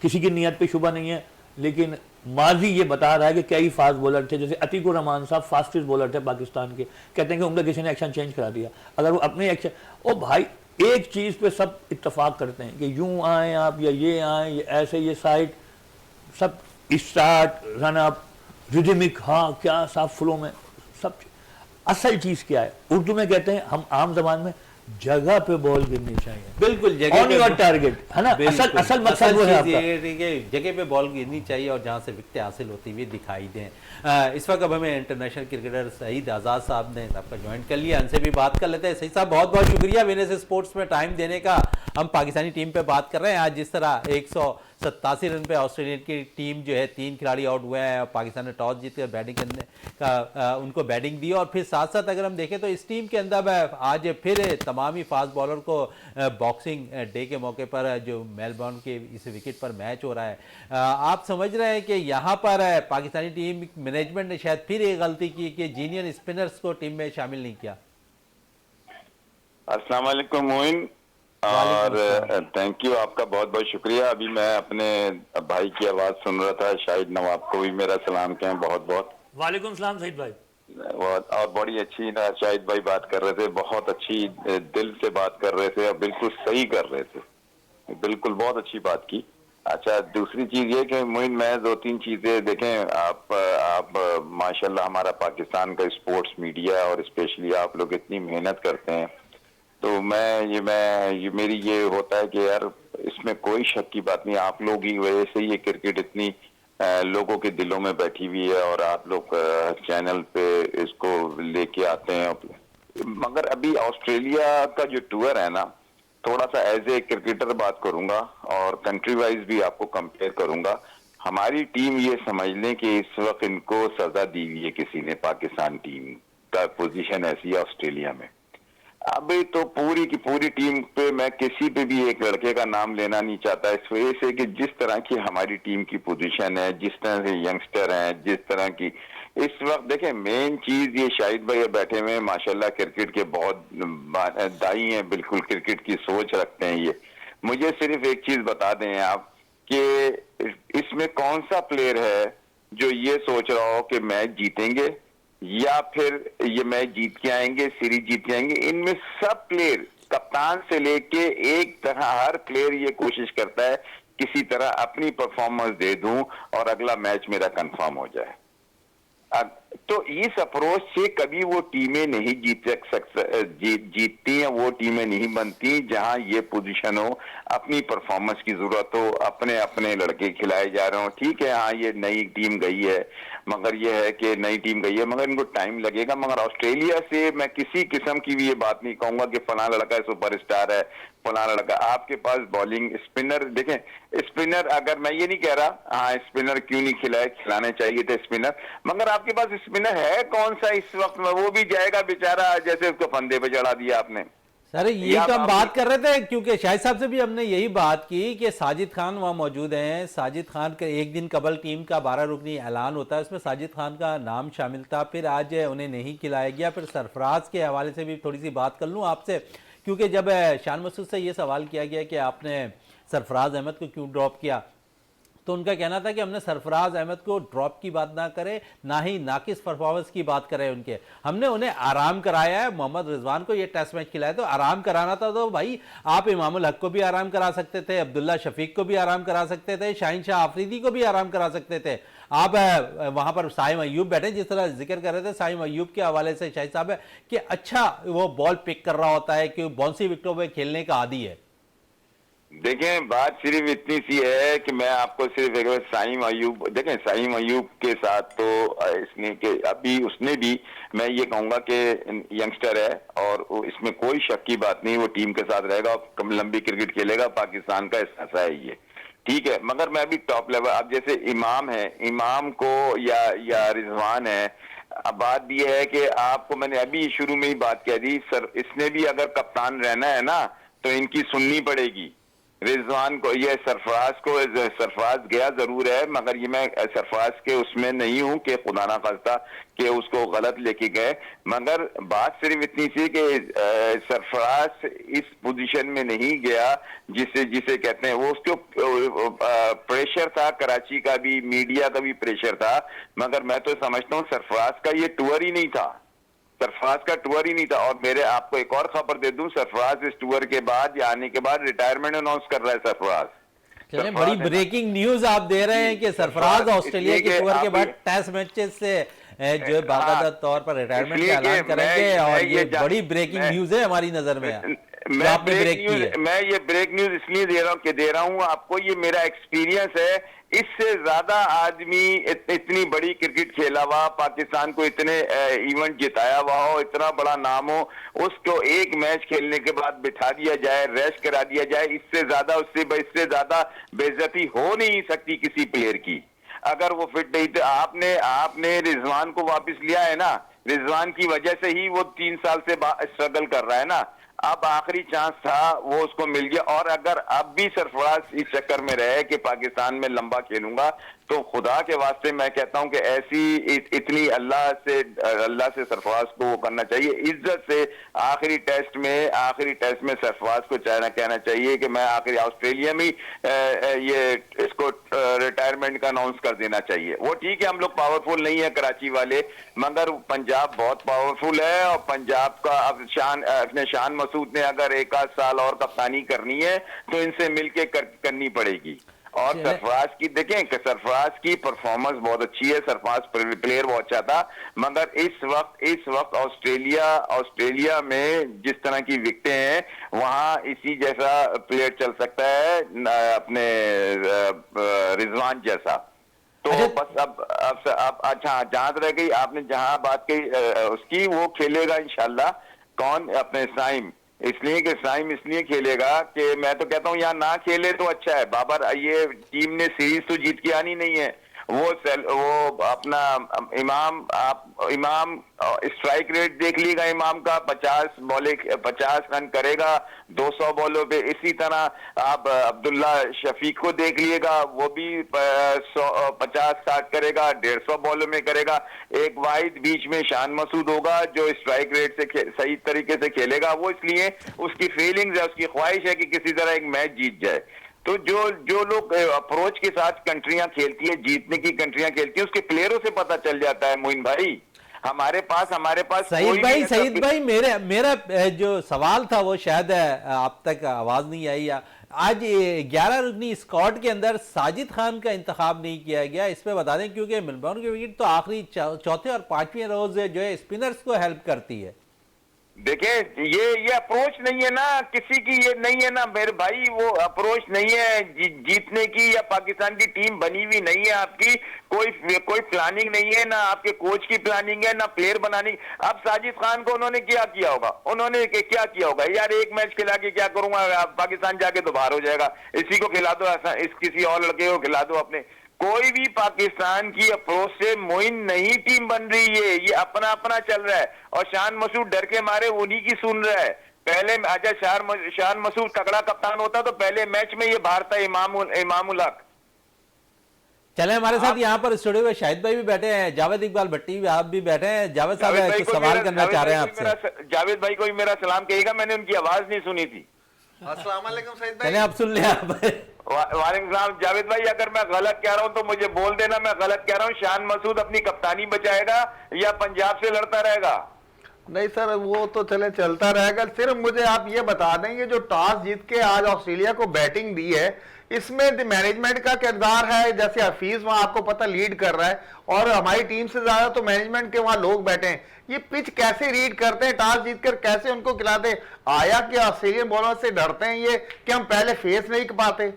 किसी की नीयत पे शुबा नहीं है, लेकिन माजी ये बता रहा है कि कई फास्ट बॉलर थे, जैसे अतीकुर रहमान साहब फास्टेस्ट बॉलर थे पाकिस्तान के, कहते हैं कि उनका किसी ने एक्शन चेंज करा दिया। अगर वो अपने एक्शन, ओ भाई एक चीज़ पे सब इत्तेफाक करते हैं कि यूं आए आप, या ये आए, ऐसे ये साइड, सब स्टार्ट रन अप रिदमिक, हाँ क्या साफ फ्लो में सब। असल चीज़ क्या है, उर्दू में कहते हैं, हम आम जबान में, जगह पे बॉल गिरनी चाहिए, बिल्कुल जगह पे टारगेट है ना, असल मकसद वो है आपका, जगह पे बॉल गिरनी चाहिए और जहां से विकेटें हासिल होती हुई दिखाई दें। इस वक्त अब हमें इंटरनेशनल क्रिकेटर सईद आज़ाद साहब ने आपका ज्वाइन कर लिया, उनसे भी बात कर लेते हैं। सईद साहब, बहुत बहुत शुक्रिया विनर्स स्पोर्ट्स में टाइम देने का। हम पाकिस्तानी टीम पे बात कर रहे हैं। आज जिस तरह 187 रन पे ऑस्ट्रेलिया की टीम जो है, 3 खिलाड़ी आउट हुए हैं, पाकिस्तान ने टॉस जीतकर बैटिंग करने का उनको बैटिंग दी, और फिर साथ साथ अगर हम देखें तो इस टीम के अंदर आज फिर तमाम ही फास्ट बॉलर को बॉक्सिंग डे के मौके पर जो मेलबर्न के इस विकेट पर मैच हो रहा है, आप समझ रहे हैं कि यहाँ पर पाकिस्तानी टीम मैनेजमेंट ने शायद फिर एक गलती की कि जीनियर स्पिनर्स को टीम में शामिल नहीं किया? अस्सलाम वालेकुम मोइन, और थैंक यू, आपका बहुत बहुत शुक्रिया। अभी मैं अपने भाई की आवाज़ सुन रहा था, शाहिद नवाब को भी मेरा सलाम कहें बहुत बहुत। वालेकुम सलाम सईद भाई। और बड़ी अच्छी ना शाहिद भाई बात कर रहे थे, बहुत अच्छी दिल से बात कर रहे थे और बिल्कुल सही कर रहे थे, बिल्कुल बहुत अच्छी बात की। अच्छा, दूसरी चीज ये कि मोइन, मैं 2-3 चीजें देखें, आप माशाल्लाह हमारा पाकिस्तान का स्पोर्ट्स मीडिया और स्पेशली आप लोग इतनी मेहनत करते हैं, तो मेरी ये होता है कि यार इसमें कोई शक की बात नहीं, आप लोग की वजह से ये क्रिकेट इतनी लोगों के दिलों में बैठी हुई है, और आप लोग चैनल पे इसको लेके आते हैं। मगर अभी ऑस्ट्रेलिया का जो टूर है ना, थोड़ा सा एज ए क्रिकेटर बात करूंगा और कंट्री वाइज भी आपको कंपेयर करूंगा। हमारी टीम ये समझ लें कि इस वक्त इनको सजा दी हुई है किसी ने, पाकिस्तान टीम का पोजीशन ऐसी है ऑस्ट्रेलिया में। अभी तो पूरी की पूरी टीम पे मैं किसी पे भी एक लड़के का नाम लेना नहीं चाहता, इस वजह से कि जिस तरह की हमारी टीम की पोजीशन है, जिस तरह से यंगस्टर हैं, जिस तरह की इस वक्त देखें, मेन चीज ये शाहिद भाई बैठे हुए माशाल्लाह क्रिकेट के बहुत दाई हैं, बिल्कुल क्रिकेट की सोच रखते हैं। ये मुझे सिर्फ एक चीज बता दें आप कि इसमें कौन सा प्लेयर है जो ये सोच रहा हो कि मैच जीतेंगे या फिर ये मैच जीत के आएंगे, सीरीज जीत के आएंगे। इनमें सब प्लेयर, कप्तान से लेके एक तरह हर प्लेयर ये कोशिश करता है किसी तरह अपनी परफॉर्मेंस दे दूं और अगला मैच मेरा कंफर्म हो जाए। तो इस अप्रोच से कभी वो टीमें नहीं जीतती हैं, वो टीमें नहीं बनती जहां ये पोजीशन हो, अपनी परफॉर्मेंस की जरूरत हो, अपने अपने लड़के खिलाए जा रहे हो। ठीक है, हाँ ये नई टीम गई है, मगर ये है कि नई टीम गई है मगर इनको टाइम लगेगा। मगर ऑस्ट्रेलिया से मैं किसी किस्म की भी ये बात नहीं कहूंगा कि फला लड़का सुपरस्टार है, फला लड़का। आपके पास बॉलिंग स्पिनर देखें, स्पिनर अगर मैं ये नहीं कह रहा, हाँ स्पिनर क्यों नहीं खिलाने चाहिए थे स्पिनर, मगर आपके पास स्पिनर है कौन सा इस वक्त में? वो भी जाएगा बेचारा जैसे उसको फंदे पे चढ़ा दिया आपने। सर यही तो हम बात कर रहे थे, क्योंकि शाहिद साहब से भी हमने यही बात की कि साजिद खान वहाँ मौजूद हैं। साजिद खान का एक दिन कबल टीम का 12 रुकनी ऐलान होता है, उसमें साजिद खान का नाम शामिल था, फिर आज उन्हें नहीं खिलाया गया। फिर सरफराज के हवाले से भी थोड़ी सी बात कर लूँ आपसे, क्योंकि जब शान मसूद से ये सवाल किया गया कि आपने सरफराज अहमद को क्यों ड्रॉप किया, तो उनका कहना था कि हमने सरफराज अहमद को ड्रॉप की बात ना करें, ना ही नाकिस परफॉर्मेंस की बात करें उनके, हमने उन्हें आराम कराया है। मोहम्मद रिजवान को ये टेस्ट मैच खिलाया, तो आराम कराना था तो भाई आप इमामुल हक को भी आराम करा सकते थे, अब्दुल्ला शफीक को भी आराम करा सकते थे, शाहीन शाह आफरीदी को भी आराम करा सकते थे। आप वहां पर साइम अयूब बैठे, जिस तरह जिक्र कर रहे थे साइम अयूब के हवाले से शाहिद साहब, कि अच्छा वो बॉल पिक कर रहा होता है, कि बाउंसी विकेटों पर खेलने का आदी है। देखें, बात सिर्फ इतनी सी है कि मैं आपको सिर्फ एक बार साइम अयूब, देखें साइम अयूब के साथ तो इसने के अभी उसने भी, मैं ये कहूंगा कि यंगस्टर है और इसमें कोई शक की बात नहीं, वो टीम के साथ रहेगा, कम लंबी क्रिकेट खेलेगा, पाकिस्तान का हिस्सा है ये, ठीक है। मगर मैं अभी टॉप लेवल, अब जैसे इमाम है, इमाम को या रिजवान है, अब बात यह है कि आपको मैंने अभी शुरू में ही बात कह दी सर, इसने भी अगर कप्तान रहना है ना तो इनकी सुननी पड़ेगी। रिजवान को, ये सरफराज गया जरूर है, मगर ये मैं सरफराज के उसमें नहीं हूं कि खुदा ना खास्ता कि उसको गलत लेके गए, मगर बात सिर्फ इतनी सी कि सरफराज इस पोजीशन में नहीं गया जिसे कहते हैं, वो उसको प्रेशर था, कराची का भी, मीडिया का भी प्रेशर था, मगर मैं तो समझता हूँ सरफराज का ये टूर ही नहीं था, सरफराज का टूर ही नहीं था। और मेरे आपको एक और खबर दे दूं, सरफराज इस टूर के बाद या आने के बाद रिटायरमेंट अनाउंस कर रहा है सरफराज। चलिए, बड़ी ब्रेकिंग न्यूज आप दे रहे हैं कि सरफराज ऑस्ट्रेलिया के टूर के बाद टेस्ट मैचेस से जो बाकायदा तौर पर रिटायरमेंट का ऐलान करेंगे, और ये बड़ी ब्रेकिंग न्यूज है हमारी नजर में। आपने ब्रेक की है। मैं ये ब्रेक न्यूज इसलिए दे रहा हूं आपको, ये मेरा एक्सपीरियंस है। इससे ज्यादा आदमी इतनी बड़ी क्रिकेट खेला हुआ, पाकिस्तान को इतने इवेंट जिताया हुआ हो, इतना बड़ा नाम हो, उसको एक मैच खेलने के बाद बिठा दिया जाए, रेस्ट करा दिया जाए, इससे ज्यादा बेइज्जती हो नहीं सकती किसी प्लेयर की। अगर वो फिट नहीं, तो आपने रिजवान को वापस लिया है ना, रिजवान की वजह से ही वो 3 साल से स्ट्रगल कर रहा है ना, अब आखिरी चांस था, वो उसको मिल गया। और अगर अब भी सरफराज इस चक्कर में रहे कि पाकिस्तान में लंबा खेलूंगा, तो खुदा के वास्ते मैं कहता हूं कि ऐसी इतनी अल्लाह से सरफराज को वो करना चाहिए, इज्जत से आखिरी टेस्ट में सरफराज को कहना चाहिए कि मैं आखिरी ऑस्ट्रेलिया में ये इसको रिटायरमेंट का अनाउंस कर देना चाहिए। वो ठीक है, हम लोग पावरफुल नहीं है कराची वाले, मगर पंजाब बहुत पावरफुल है, और पंजाब का अब शान मसूद ने अगर 1 आध साल और कप्तानी करनी है तो इनसे मिलके करनी पड़ेगी। और सरफराज की देखें कि सरफराज की परफॉर्मेंस बहुत अच्छी है, सरफराज प्लेयर बहुत अच्छा था, मगर इस वक्त ऑस्ट्रेलिया में जिस तरह की विकेटें हैं, वहां इसी जैसा प्लेयर चल सकता है, अपने रिजवान जैसा। तो बस अब अच्छा, जहां रह गई आपने जहां बात कही उसकी, वो खेलेगा इंशाल्लाह। कौन? अपने साइम, इसलिए खेलेगा कि मैं तो कहता हूं यहाँ ना खेले तो अच्छा है। बाबर, ये टीम ने सीरीज तो जीत के आनी नहीं है, वो अपना इमाम स्ट्राइक रेट देख लीजिएगा, इमाम का 50 रन करेगा 200 बॉलों पे। इसी तरह आप अब्दुल्ला शफीक को देख लीजिएगा, वो भी 50-60 करेगा, 150 बॉलों में करेगा। एक वाहिद बीच में शान मसूद होगा जो स्ट्राइक रेट से सही तरीके से खेलेगा, वो इसलिए उसकी फीलिंग्स है, उसकी ख्वाहिश है कि किसी तरह एक मैच जीत जाए। तो जो जो लोग अप्रोच के साथ कंट्रियां खेलती है, जीतने की कंट्रियां खेलती है, उसके प्लेयरों से पता चल जाता है मोइन भाई। हमारे पास सईद भाई मेरा जो सवाल था वो शायद आप तक आवाज नहीं आई। आज 11 रुकनी स्क्वाड के अंदर साजिद खान का इंतखाब नहीं किया गया, इस पे बता दें, क्योंकि मेलबर्न की विकेट तो आखिरी चौथे और पांचवें रोज जो है स्पिनर्स को हेल्प करती है। देखिए ये अप्रोच नहीं है ना किसी की, ये नहीं है ना मेरे भाई, वो अप्रोच नहीं है जीतने की, या पाकिस्तान की टीम बनी हुई नहीं है आपकी, कोई प्लानिंग नहीं है ना, आपके कोच की प्लानिंग है ना प्लेयर बनानी। अब साजिद खान को उन्होंने क्या किया होगा, उन्होंने क्या किया होगा, यार एक मैच खिला के क्या करूंगा, पाकिस्तान जाके तो बाहर हो जाएगा, इसी को खिला दो, ऐसा इस किसी और लड़के को खिला दो अपने। कोई भी पाकिस्तान की अप्रोच से मोइन नहीं टीम बन रही है, ये अपना अपना चल रहा है, और शान मसूद डर के मारे उन्हीं की सुन रहा है। पहले अच्छा शान मसूद तगड़ा कप्तान होता तो पहले मैच में ये बाहर था इमामुल हक। चले हमारे साथ यहाँ पर स्टूडियो में शाहिद भाई भी बैठे हैं, जावेद इकबाल भट्टी भी, आप भी बैठे हैं। जावेद साहब कुछ सवाल करना चाह रहे हैं आपसे। जावेद भाई को भी मेरा सलाम कहिएगा, मैंने उनकी आवाज नहीं सुनी थी। अस्सलाम वालेकुम सईद भाई। चले आप सुन लें आप। वालेकुम सलाम। जावेद भाई अगर मैं गलत कह रहा हूं तो मुझे बोल देना, मैं गलत कह रहा हूं। शान मसूद अपनी कप्तानी बचाएगा या पंजाब से लड़ता रहेगा? नहीं सर, वो तो चले चलता रहेगा। सिर्फ मुझे आप ये बता देंगे जो टॉस जीत के आज ऑस्ट्रेलिया को बैटिंग दी है, इसमें मैनेजमेंट का किरदार है। जैसे हफीज वहां आपको पता लीड कर रहा है, और हमारी टीम से ज्यादा तो मैनेजमेंट के वहां लोग बैठे हैं। ये पिच कैसे रीड करते हैं, टॉस जीतकर कैसे उनको खिलाते हैं? आया कि ऑस्ट्रेलियन बॉलर से डरते हैं ये कि हम पहले फेस नहीं कर पाते?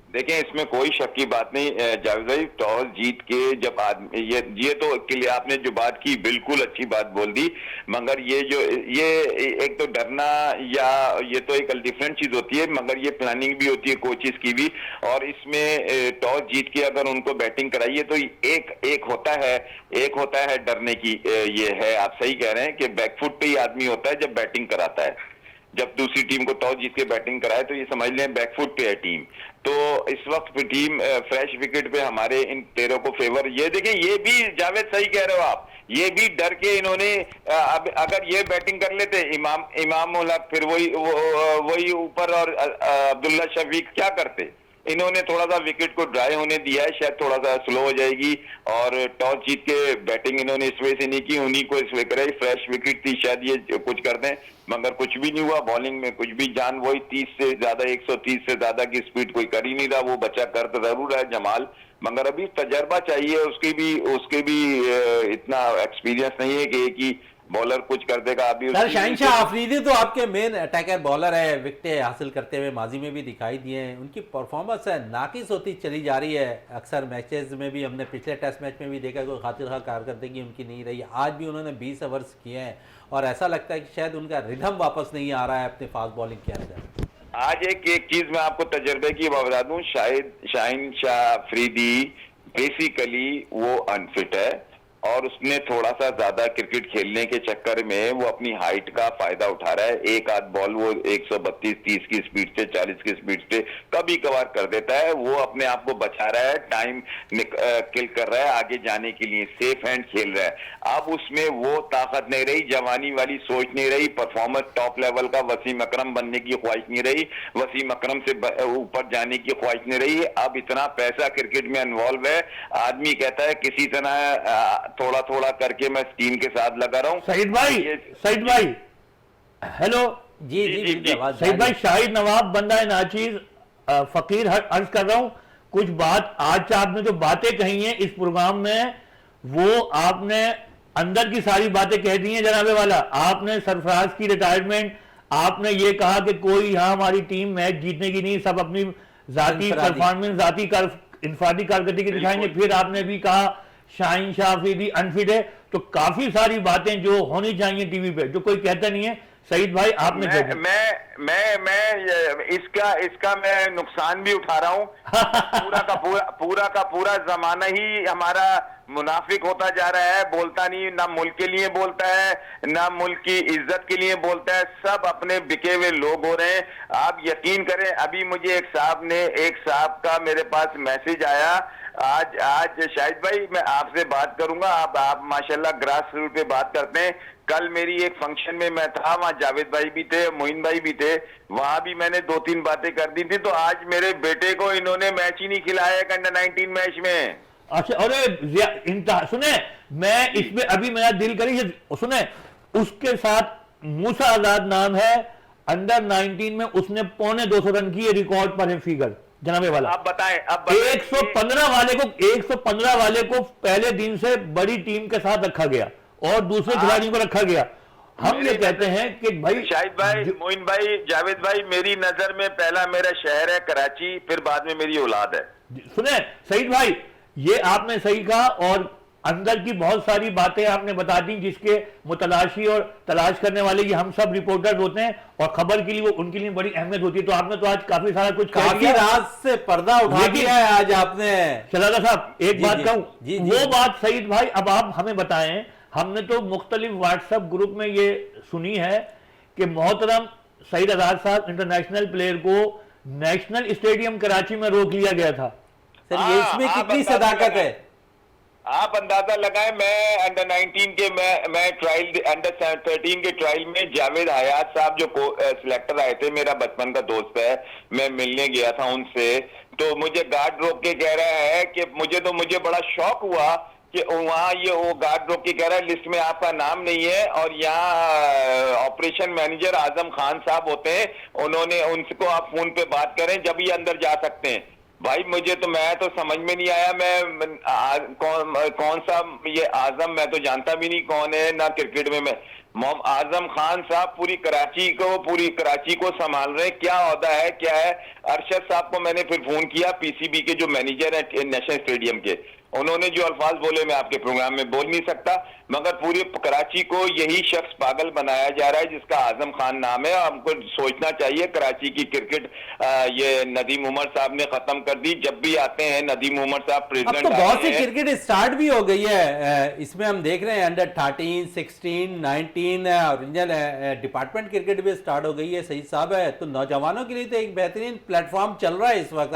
देखें इसमें कोई शक की बात नहीं जावेद भाई, टॉस जीत के जब आदमी ये तो के लिए आपने जो बात की बिल्कुल अच्छी बात बोल दी, मगर ये एक तो डरना या ये तो एक डिफरेंट चीज होती है, मगर ये प्लानिंग भी होती है कोचेस की भी। और इसमें टॉस जीत के अगर उनको बैटिंग कराइए तो एक होता है डरने की, ये है आप सही कह रहे हैं कि बैकफुट पे ही आदमी होता है जब बैटिंग कराता है। जब दूसरी टीम को टॉस जीत के बैटिंग कराए तो ये समझ लें बैकफुट पे है टीम। तो इस वक्त टीम फ्रेश विकेट पे हमारे इन प्लेयरों को फेवर, ये देखें ये भी जावेद सही कह रहे हो आप, ये भी डर के इन्होंने अब अगर ये बैटिंग कर लेते इमाम उलग फिर वही ऊपर और अब्दुल्ला शफीक क्या करते, इन्होंने थोड़ा सा विकेट को ड्राई होने दिया है, शायद थोड़ा सा स्लो हो जाएगी। और टॉस जीत के बैटिंग इन्होंने इस वजह से नहीं की, उन्हीं को इस वजह कराई, फ्रेश विकेट थी शायद ये कुछ कर दें, मगर कुछ भी नहीं हुआ। बॉलिंग में कुछ भी जान, वही 30 से ज्यादा 130 से ज्यादा की स्पीड कोई कर ही नहीं रहा। वो बच्चा कर तो जरूर है जमाल, मगर अभी तजर्बा चाहिए, उसके भी इतना एक्सपीरियंस नहीं है कि एक ही बॉलर कुछ कर देगा। अभी सर शाहिनशाह आफरीदी तो आपके मेन अटैकर बॉलर है, विकेटें हासिल करते हुए माजी में भी दिखाई दिए हैं, उनकी परफॉर्मेंस है नाकिस होती चली जा रही है। अक्सर मैचेस में भी हमने पिछले टेस्ट मैच में भी देखा कोई खातिर खा कारकर्दगी उनकी नहीं रही। आज भी उन्होंने 20 ओवर्स किए हैं और ऐसा लगता है कि शायद उनका रिदम वापस नहीं आ रहा है अपने फास्ट बॉलिंग के अंदर। आज एक चीज मैं आपको तजर्बे की बता दूं, शाहिनशाह आफरीदी बेसिकली वो अनफिट है, और उसने थोड़ा सा ज्यादा क्रिकेट खेलने के चक्कर में वो अपनी हाइट का फायदा उठा रहा है। एक आध बॉल वो 132-30 की स्पीड से 40 की स्पीड से कभी कभार कर देता है, वो अपने आप को बचा रहा है, टाइम किल कर रहा है, आगे जाने के लिए सेफ हैंड खेल रहा है। अब उसमें वो ताकत नहीं रही, जवानी वाली सोच नहीं रही, परफॉर्मेंस टॉप लेवल का वसीम अकरम बनने की ख्वाहिश नहीं रही, वसीम अकरम से ऊपर जाने की ख्वाहिश नहीं रही। अब इतना पैसा क्रिकेट में इन्वॉल्व है, आदमी कहता है किसी तरह थोड़ा थोड़ा करके मैं टीम के साथ लगा रहा हूं। सईद भाई हेलो जी सईद भाई, शाहिद नवाब बंदा नाचीज फकीर अर्ज कर रहा हूं, कुछ बात आज आपने जो बातें कही हैं इस प्रोग्राम में, वो आपने अंदर की सारी बातें कह दी हैं जनाबे वाला। आपने सरफराज की रिटायरमेंट, आपने ये कहा कि कोई यहां हमारी टीम मैच जीतने की नहीं, सब अपनी जाती परफॉर्मेंस, जाती इंफरादी कारकर्दगी दिखाएंगे। फिर आपने भी कहा शाहिनशाह आफरीदी अनफिट है। तो काफी सारी बातें जो होनी चाहिए टीवी पे जो कोई कहता नहीं है। सईद भाई आपने मैं इसका मैं नुकसान भी उठा रहा हूं। पूरा का पूरा जमाना ही हमारा मुनाफिक होता जा रहा है, बोलता नहीं, ना मुल्क के लिए बोलता है, ना मुल्क की इज्जत के लिए बोलता है, सब अपने बिके हुए लोग हो रहे हैं। आप यकीन करें, अभी मुझे एक साहब का मेरे पास मैसेज आया आज शाहिद भाई, मैं आपसे बात करूंगा, आप माशाल्लाह ग्रास रूट पे बात करते हैं। कल मेरी एक फंक्शन में मैं था, वहाँ जावेद भाई भी थे, मोइन भाई भी थे, वहां भी मैंने 2-3 बातें कर दी थी। तो आज मेरे बेटे को इन्होंने मैच ही नहीं खिलाया एक अंडर 19 मैच में। अच्छा, अरे सुने, मैं इसमें अभी मेरा दिल करी, सुने, उसके साथ मूसा आजाद नाम है, अंडर 19 में उसने 250 रन की, रिकॉर्ड पर है फिगर जनाबे वाला। अब बताएं 115 वाले को पहले दिन से बड़ी टीम के साथ रखा गया और दूसरे खिलाड़ियों को रखा गया। हम ये कहते हैं कि भाई शाहिद भाई, मोइन भाई, जावेद भाई, मेरी नजर में पहला मेरा शहर है कराची, फिर बाद में मेरी औलाद है। सुने सईद भाई, ये आपने सही कहा और अंदर की बहुत सारी बातें आपने बता दी जिसके मुतलाशी और तलाश करने वाले ये हम सब रिपोर्टर्स होते हैं और खबर के लिए वो उनके लिए बड़ी अहमियत होती है। तो आपने तो आज काफी सारा कुछ कह काफी दिया, राज से पर्दा उठा दिया है आज आपने। शहजादा साहब एक बात कहूं, जी, वो बात सईद भाई अब आप हमें बताएं, हमने तो मुख्तलिफ व्हाट्सएप ग्रुप में ये सुनी है कि मोहतरम सईद आजाद साहब इंटरनेशनल प्लेयर को नेशनल स्टेडियम कराची में रोक लिया गया था। सर ये इसमें कितनी सदाकत है? आप अंदाजा लगाएं, मैं अंडर 19 के मैं ट्रायल अंडर 13 के ट्रायल में जावेद हयात साहब जो सिलेक्टर आए थे, मेरा बचपन का दोस्त है, मैं मिलने गया था उनसे। तो मुझे गार्ड रोक के कह रहा है कि मुझे बड़ा शौक हुआ कि वहाँ ये वो गार्ड रोक के कह रहा है लिस्ट में आपका नाम नहीं है, और यहाँ ऑपरेशन मैनेजर आजम खान साहब होते हैं, उन्होंने उनको आप फोन पे बात करें जब ये अंदर जा सकते हैं। भाई मैं तो समझ में नहीं आया, मैं कौन सा ये आजम, मैं तो जानता भी नहीं कौन है ना क्रिकेट में। मैं आजम खान साहब पूरी कराची को संभाल रहे हैं, क्या ओहदा है क्या है। अरशद साहब को मैंने फिर फोन किया, पीसीबी के जो मैनेजर है नेशनल स्टेडियम के, उन्होंने जो अल्फाज बोले मैं आपके प्रोग्राम में बोल नहीं सकता, मगर पूरी कराची को यही शख्स पागल बनाया जा रहा है जिसका आजम खान नाम है। हमको सोचना चाहिए, कराची की क्रिकेट ये नदीम उमर साहब ने खत्म कर दी। जब भी आते हैं नदीम उमर साहब प्रेसिडेंट, अब तो बहुत सी क्रिकेट स्टार्ट भी हो गई है। इसमें हम देख रहे हैं अंडर 13, 16, 19 ओरिजिनल डिपार्टमेंट क्रिकेट भी स्टार्ट हो गई है। सही साहब है, तो नौजवानों के लिए तो एक बेहतरीन प्लेटफॉर्म चल रहा है इस वक्त।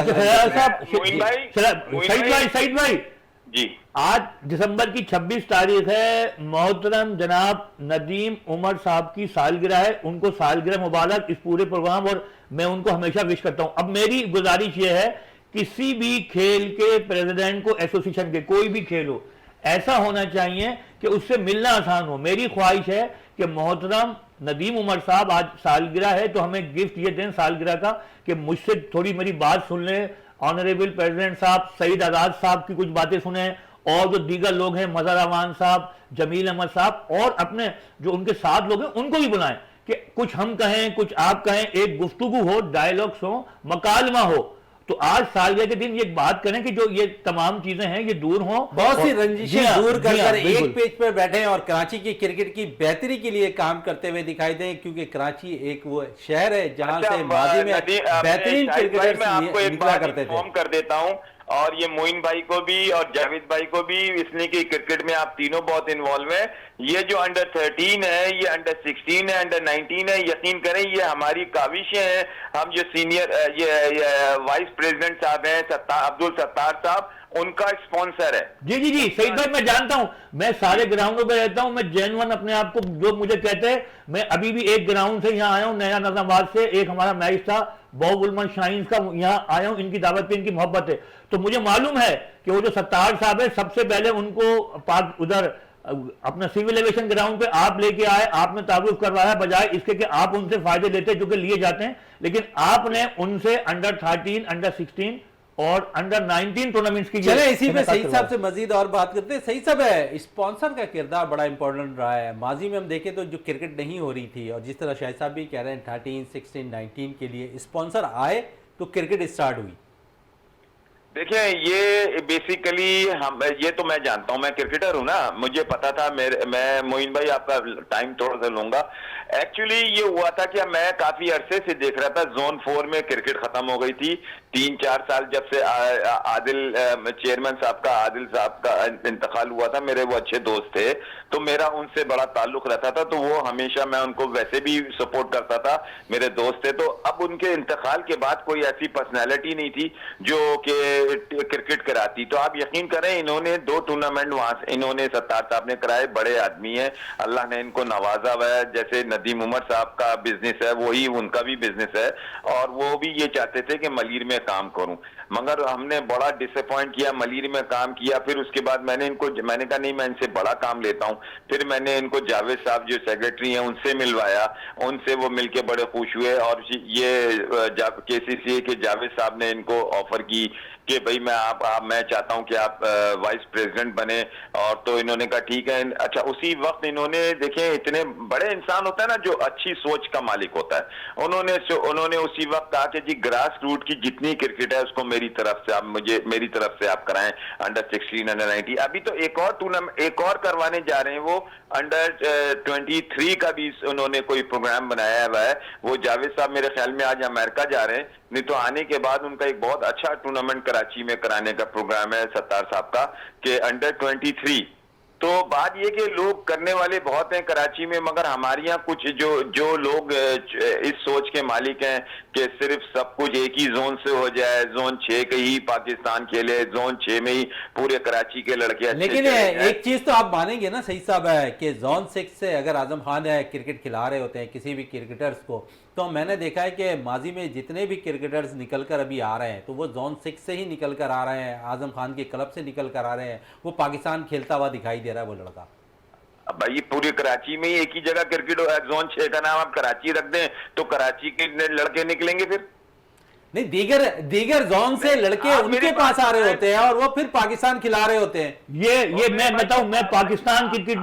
सईद भाई जी, आज दिसंबर की 26 तारीख है, मोहतरम जनाब नदीम उमर साहब की सालगिरह है, उनको सालगिरह मुबारक इस पूरे प्रोग्राम, और मैं उनको हमेशा विश करता हूं। अब मेरी गुजारिश ये है, किसी भी खेल के प्रेसिडेंट को, एसोसिएशन के कोई भी खेल हो, ऐसा होना चाहिए कि उससे मिलना आसान हो। मेरी ख्वाहिश है कि मोहतरम नदीम उमर साहब आज सालगिरह है तो हमें गिफ्ट ये दें सालगिरह का कि मुझसे थोड़ी मेरी बात सुन लें, ऑनरेबल प्रेसिडेंट साहब सईद आजाद साहब की कुछ बातें सुने, और जो दीगर लोग हैं मजहर अमान साहब, जमील अहमद साहब, और अपने जो उनके साथ लोग हैं उनको भी बुलाएं कि कुछ हम कहें कुछ आप कहें, एक गुफ्तगू हो, डायलॉग्स हो, मकालमा हो। तो आज सालगिरह के दिन ये बात करें कि जो ये तमाम चीजें हैं ये दूर हों, बहुत सी रंजिशें दूर कर एक पेज पर बैठे और कराची की क्रिकेट की बेहतरी के लिए काम करते हुए दिखाई दें, क्योंकि कराची एक वो शहर है जहां से माजी में बेहतरीन क्रिकेटर्स निकला करते थे। कर देता हूं, और ये मोइन भाई को भी और जावेद भाई को भी, इसलिए कि क्रिकेट में आप तीनों बहुत इन्वॉल्व हैं। ये जो अंडर 13 है, ये अंडर 16 है, अंडर 19 है, यकीन करें ये हमारी काविशें हैं। हम जो सीनियर ये वाइस प्रेसिडेंट साहब हैं अब्दुल सत्तार साहब, उनका स्पॉन्सर है। जी जी जी सईद भाई, मैं जानता हूं, मैं सारे ग्राउंडों पे रहता हूं, मैं जेन्युइन अपने आप को जो मुझे कहते हैं, मैं अभी भी एक ग्राउंड से यहाँ आया हूँ, नया निजामाबाद से, एक हमारा मैच था बहुगुलमन शाहीन का, यहाँ आया हूँ, इनकी दावत पे, इनकी मोहब्बत है। तो मुझे मालूम है कि वो जो सत्तार साहब है, सबसे पहले उनको पाक उधर अपना सिविल एविएशन ग्राउंड पे आप लेके आए, आपने तारुफ करवाया, बजाय इसके कि आप उनसे फायदे लेते जो कि लिए जाते हैं, लेकिन आपने उनसे अंडर 13, अंडर 16 और अंडर 19 टूर्नामेंट्स की। चले इसी पे सईद साहब से मजीद और बात करते हैं। सईद साहब है, स्पॉन्सर का किरदार बड़ा इंपॉर्टेंट रहा है। माजी में हम देखें तो जो क्रिकेट नहीं हो रही थी, और जिस तरह शाहिद साहब भी कह रहे हैं 13, 16, 19 के लिए स्पॉन्सर आए तो क्रिकेट स्टार्ट हुई। देखिए, ये बेसिकली हम, ये तो मैं जानता हूं, मैं क्रिकेटर हूं ना, मुझे पता था। मैं मोइन भाई आपका टाइम थोड़ा सा लूंगा। एक्चुअली ये हुआ था कि मैं काफी अरसे से देख रहा था, जोन 4 में क्रिकेट खत्म हो गई थी 3-4 साल जब से आदिल चेयरमैन साहब का, आदिल साहब का इंतकाल हुआ था। मेरे वो अच्छे दोस्त थे, तो मेरा उनसे बड़ा ताल्लुक रहता था, तो वो हमेशा, मैं उनको वैसे भी सपोर्ट करता था, मेरे दोस्त थे। तो अब उनके इंतकाल के बाद कोई ऐसी पर्सनैलिटी नहीं थी जो कि क्रिकेट कराती। तो आप यकीन करें, इन्होंने 2 टूर्नामेंट वहां से इन्होंने सत्तार साहब ने कराए। बड़े आदमी है, अल्लाह ने इनको नवाजा हुआ है। जैसे नदीम उमर साहब का बिजनेस है, वही उनका भी बिजनेस है, और वो भी ये चाहते थे कि मलीर में काम करूं, मगर हमने बड़ा डिसअपॉइंट किया। मलीर में काम किया, फिर उसके बाद मैंने कहा नहीं, मैं इनसे बड़ा काम लेता हूं। फिर मैंने इनको जावेद साहब जो सेक्रेटरी हैं उनसे मिलवाया, उनसे वो मिलके बड़े खुश हुए। और ये केसीसीए के जावेद साहब ने इनको ऑफर की कि भाई मैं चाहता हूं कि आप वाइस प्रेसिडेंट बने, और तो इन्होंने कहा ठीक है। अच्छा, उसी वक्त इन्होंने, देखें इतने बड़े इंसान होता है ना जो अच्छी सोच का मालिक होता है, उन्होंने उसी वक्त कहा कि जी ग्रास रूट की जितनी क्रिकेट है उसको मेरी तरफ से आप कराएं, अंडर 16, अंडर 19। अभी तो एक और टूर्नामेंट एक और करवाने जा रहे हैं, वो अंडर 23 का भी उन्होंने कोई प्रोग्राम बनाया हुआ है। वो जावेद साहब मेरे ख्याल में आज अमेरिका जा रहे हैं, नहीं तो आने के बाद उनका एक बहुत अच्छा टूर्नामेंट कराची में कराने का प्रोग्राम है सत्तार साहब का, कि अंडर 23। तो बात ये कि लोग करने वाले बहुत हैं कराची में, मगर हमारे यहाँ कुछ जो लोग इस सोच के मालिक हैं कि सिर्फ सब कुछ एक ही जोन से हो जाए, जोन 6 के ही पाकिस्तान खेले, जोन 6 में ही पूरे कराची के लड़के अच्छे। लेकिन एक चीज तो आप मानेंगे ना सही साहब है कि जोन 6 से अगर आजम खान है क्रिकेट खिला रहे होते हैं किसी भी क्रिकेटर्स को, तो मैंने देखा है कि माजी में जितने भी क्रिकेटर्स निकल कर अभी आ रहे हैं तो वो जोन 6 से ही निकल कर आ रहे हैं, आजम खान के क्लब से निकल कर आ रहे हैं। वो पाकिस्तान खेलता हुआ दिखाई दे रहा है वो लड़का। अब भाई पूरे कराची में ही एक ही जगह क्रिकेट हो, जोन 6 का नाम आप कराची रख दें तो कराची के लड़के निकलेंगे। फिर नहीं, दीगर जोन से लड़के उनके पास आ रहे होते हैं और वो फिर पाकिस्तान खिला रहे होते हैं। ये मैं बताऊं, मैं पाकिस्तान क्रिकेट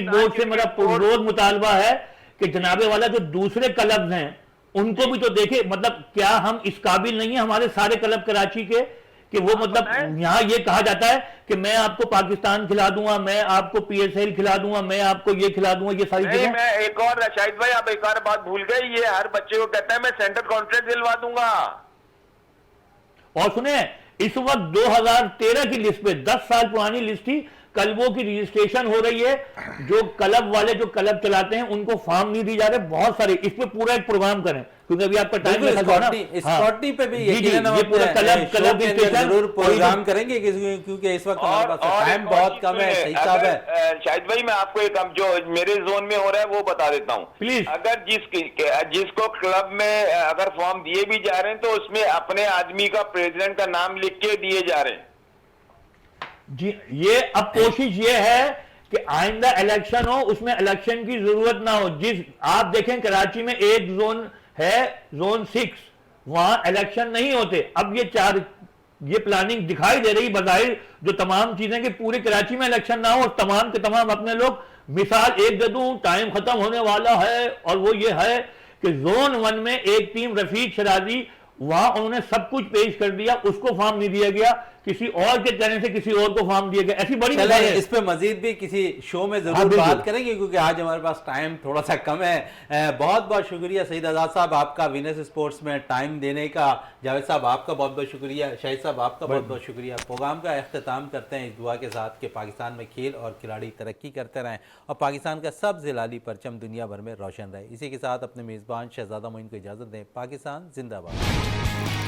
बोर्ड से मेरा रोज मुतालबा है कि जनाबे वाला जो दूसरे क्लब्स हैं उनको भी तो देखे। मतलब क्या हम इस काबिल नहीं है हमारे सारे क्लब कराची के कि वो, मतलब यहाँ ये कहा जाता है कि मैं आपको पाकिस्तान खिला दूंगा, मैं आपको PSL खिला दूंगा, मैं आपको ये खिला दूंगा, ये सारी चीजें। मैं एक और, शाहिद भाई आप एक और बात भूल गए, ये हर बच्चे को कहता है मैं सेंटर कॉन्ट्रैक्ट दिलवा दूंगा। और सुने, इस वक्त 2013 की लिस्ट पे 10 साल पुरानी लिस्ट थी, क्लबों की रजिस्ट्रेशन हो रही है। जो क्लब वाले जो क्लब चलाते हैं उनको फॉर्म नहीं दी जा रहे बहुत सारे। इस पे पूरा एक प्रोग्राम करें क्योंकि अभी आपका टाइम स्कॉटी पे भी ये पूरा क्लब जरूर प्रोग्राम करेंगे क्योंकि इस वक्त हमारे पास टाइम बहुत कम है। सही साहब है शाहिद भाई, मैं आपको एक जो मेरे जोन में हो रहा है वो बता देता हूँ प्लीज। अगर जिसको क्लब में अगर फॉर्म दिए भी जा रहे हैं तो उसमें अपने आदमी का, प्रेसिडेंट का नाम लिख के दिए जा रहे हैं जी। ये अब कोशिश ये है कि आइंदा इलेक्शन हो उसमें इलेक्शन की जरूरत ना हो। जिस आप देखें कराची में एक जोन है, जोन 6, वहां इलेक्शन नहीं होते। अब ये प्लानिंग दिखाई दे रही बजाहिर जो तमाम चीजें कि पूरे कराची में इलेक्शन ना हो और तमाम के तमाम अपने लोग, मिसाल एक दे दूं, टाइम खत्म होने वाला है, और वो ये है कि जोन 1 में एक टीम रफीक शराजी, वहां उन्होंने सब कुछ पेश कर दिया, उसको फॉर्म नहीं दिया गया, किसी और के कहने से किसी और को फॉर्म दिया गया। ऐसी बड़ी है। इस पे मजीद भी किसी शो में जरूर बात करेंगे क्योंकि आज हमारे पास टाइम थोड़ा सा कम है। बहुत बहुत शुक्रिया सईद आजाद साहब आपका वीनस स्पोर्ट्स में टाइम देने का। जावेद साहब आपका बहुत बहुत शुक्रिया। शाहिद साहब आपका बहुत बहुत शुक्रिया। प्रोग्राम का अख्ताम करते हैं इस दुआ के साथ कि पाकिस्तान में खेल और खिलाड़ी तरक्की करते रहें और पाकिस्तान का सब जिलाली परचम दुनिया भर में रोशन रहे। इसी के साथ अपने मेज़बान शहजादा मोइन को इजाज़त दें। पाकिस्तान जिंदाबाद।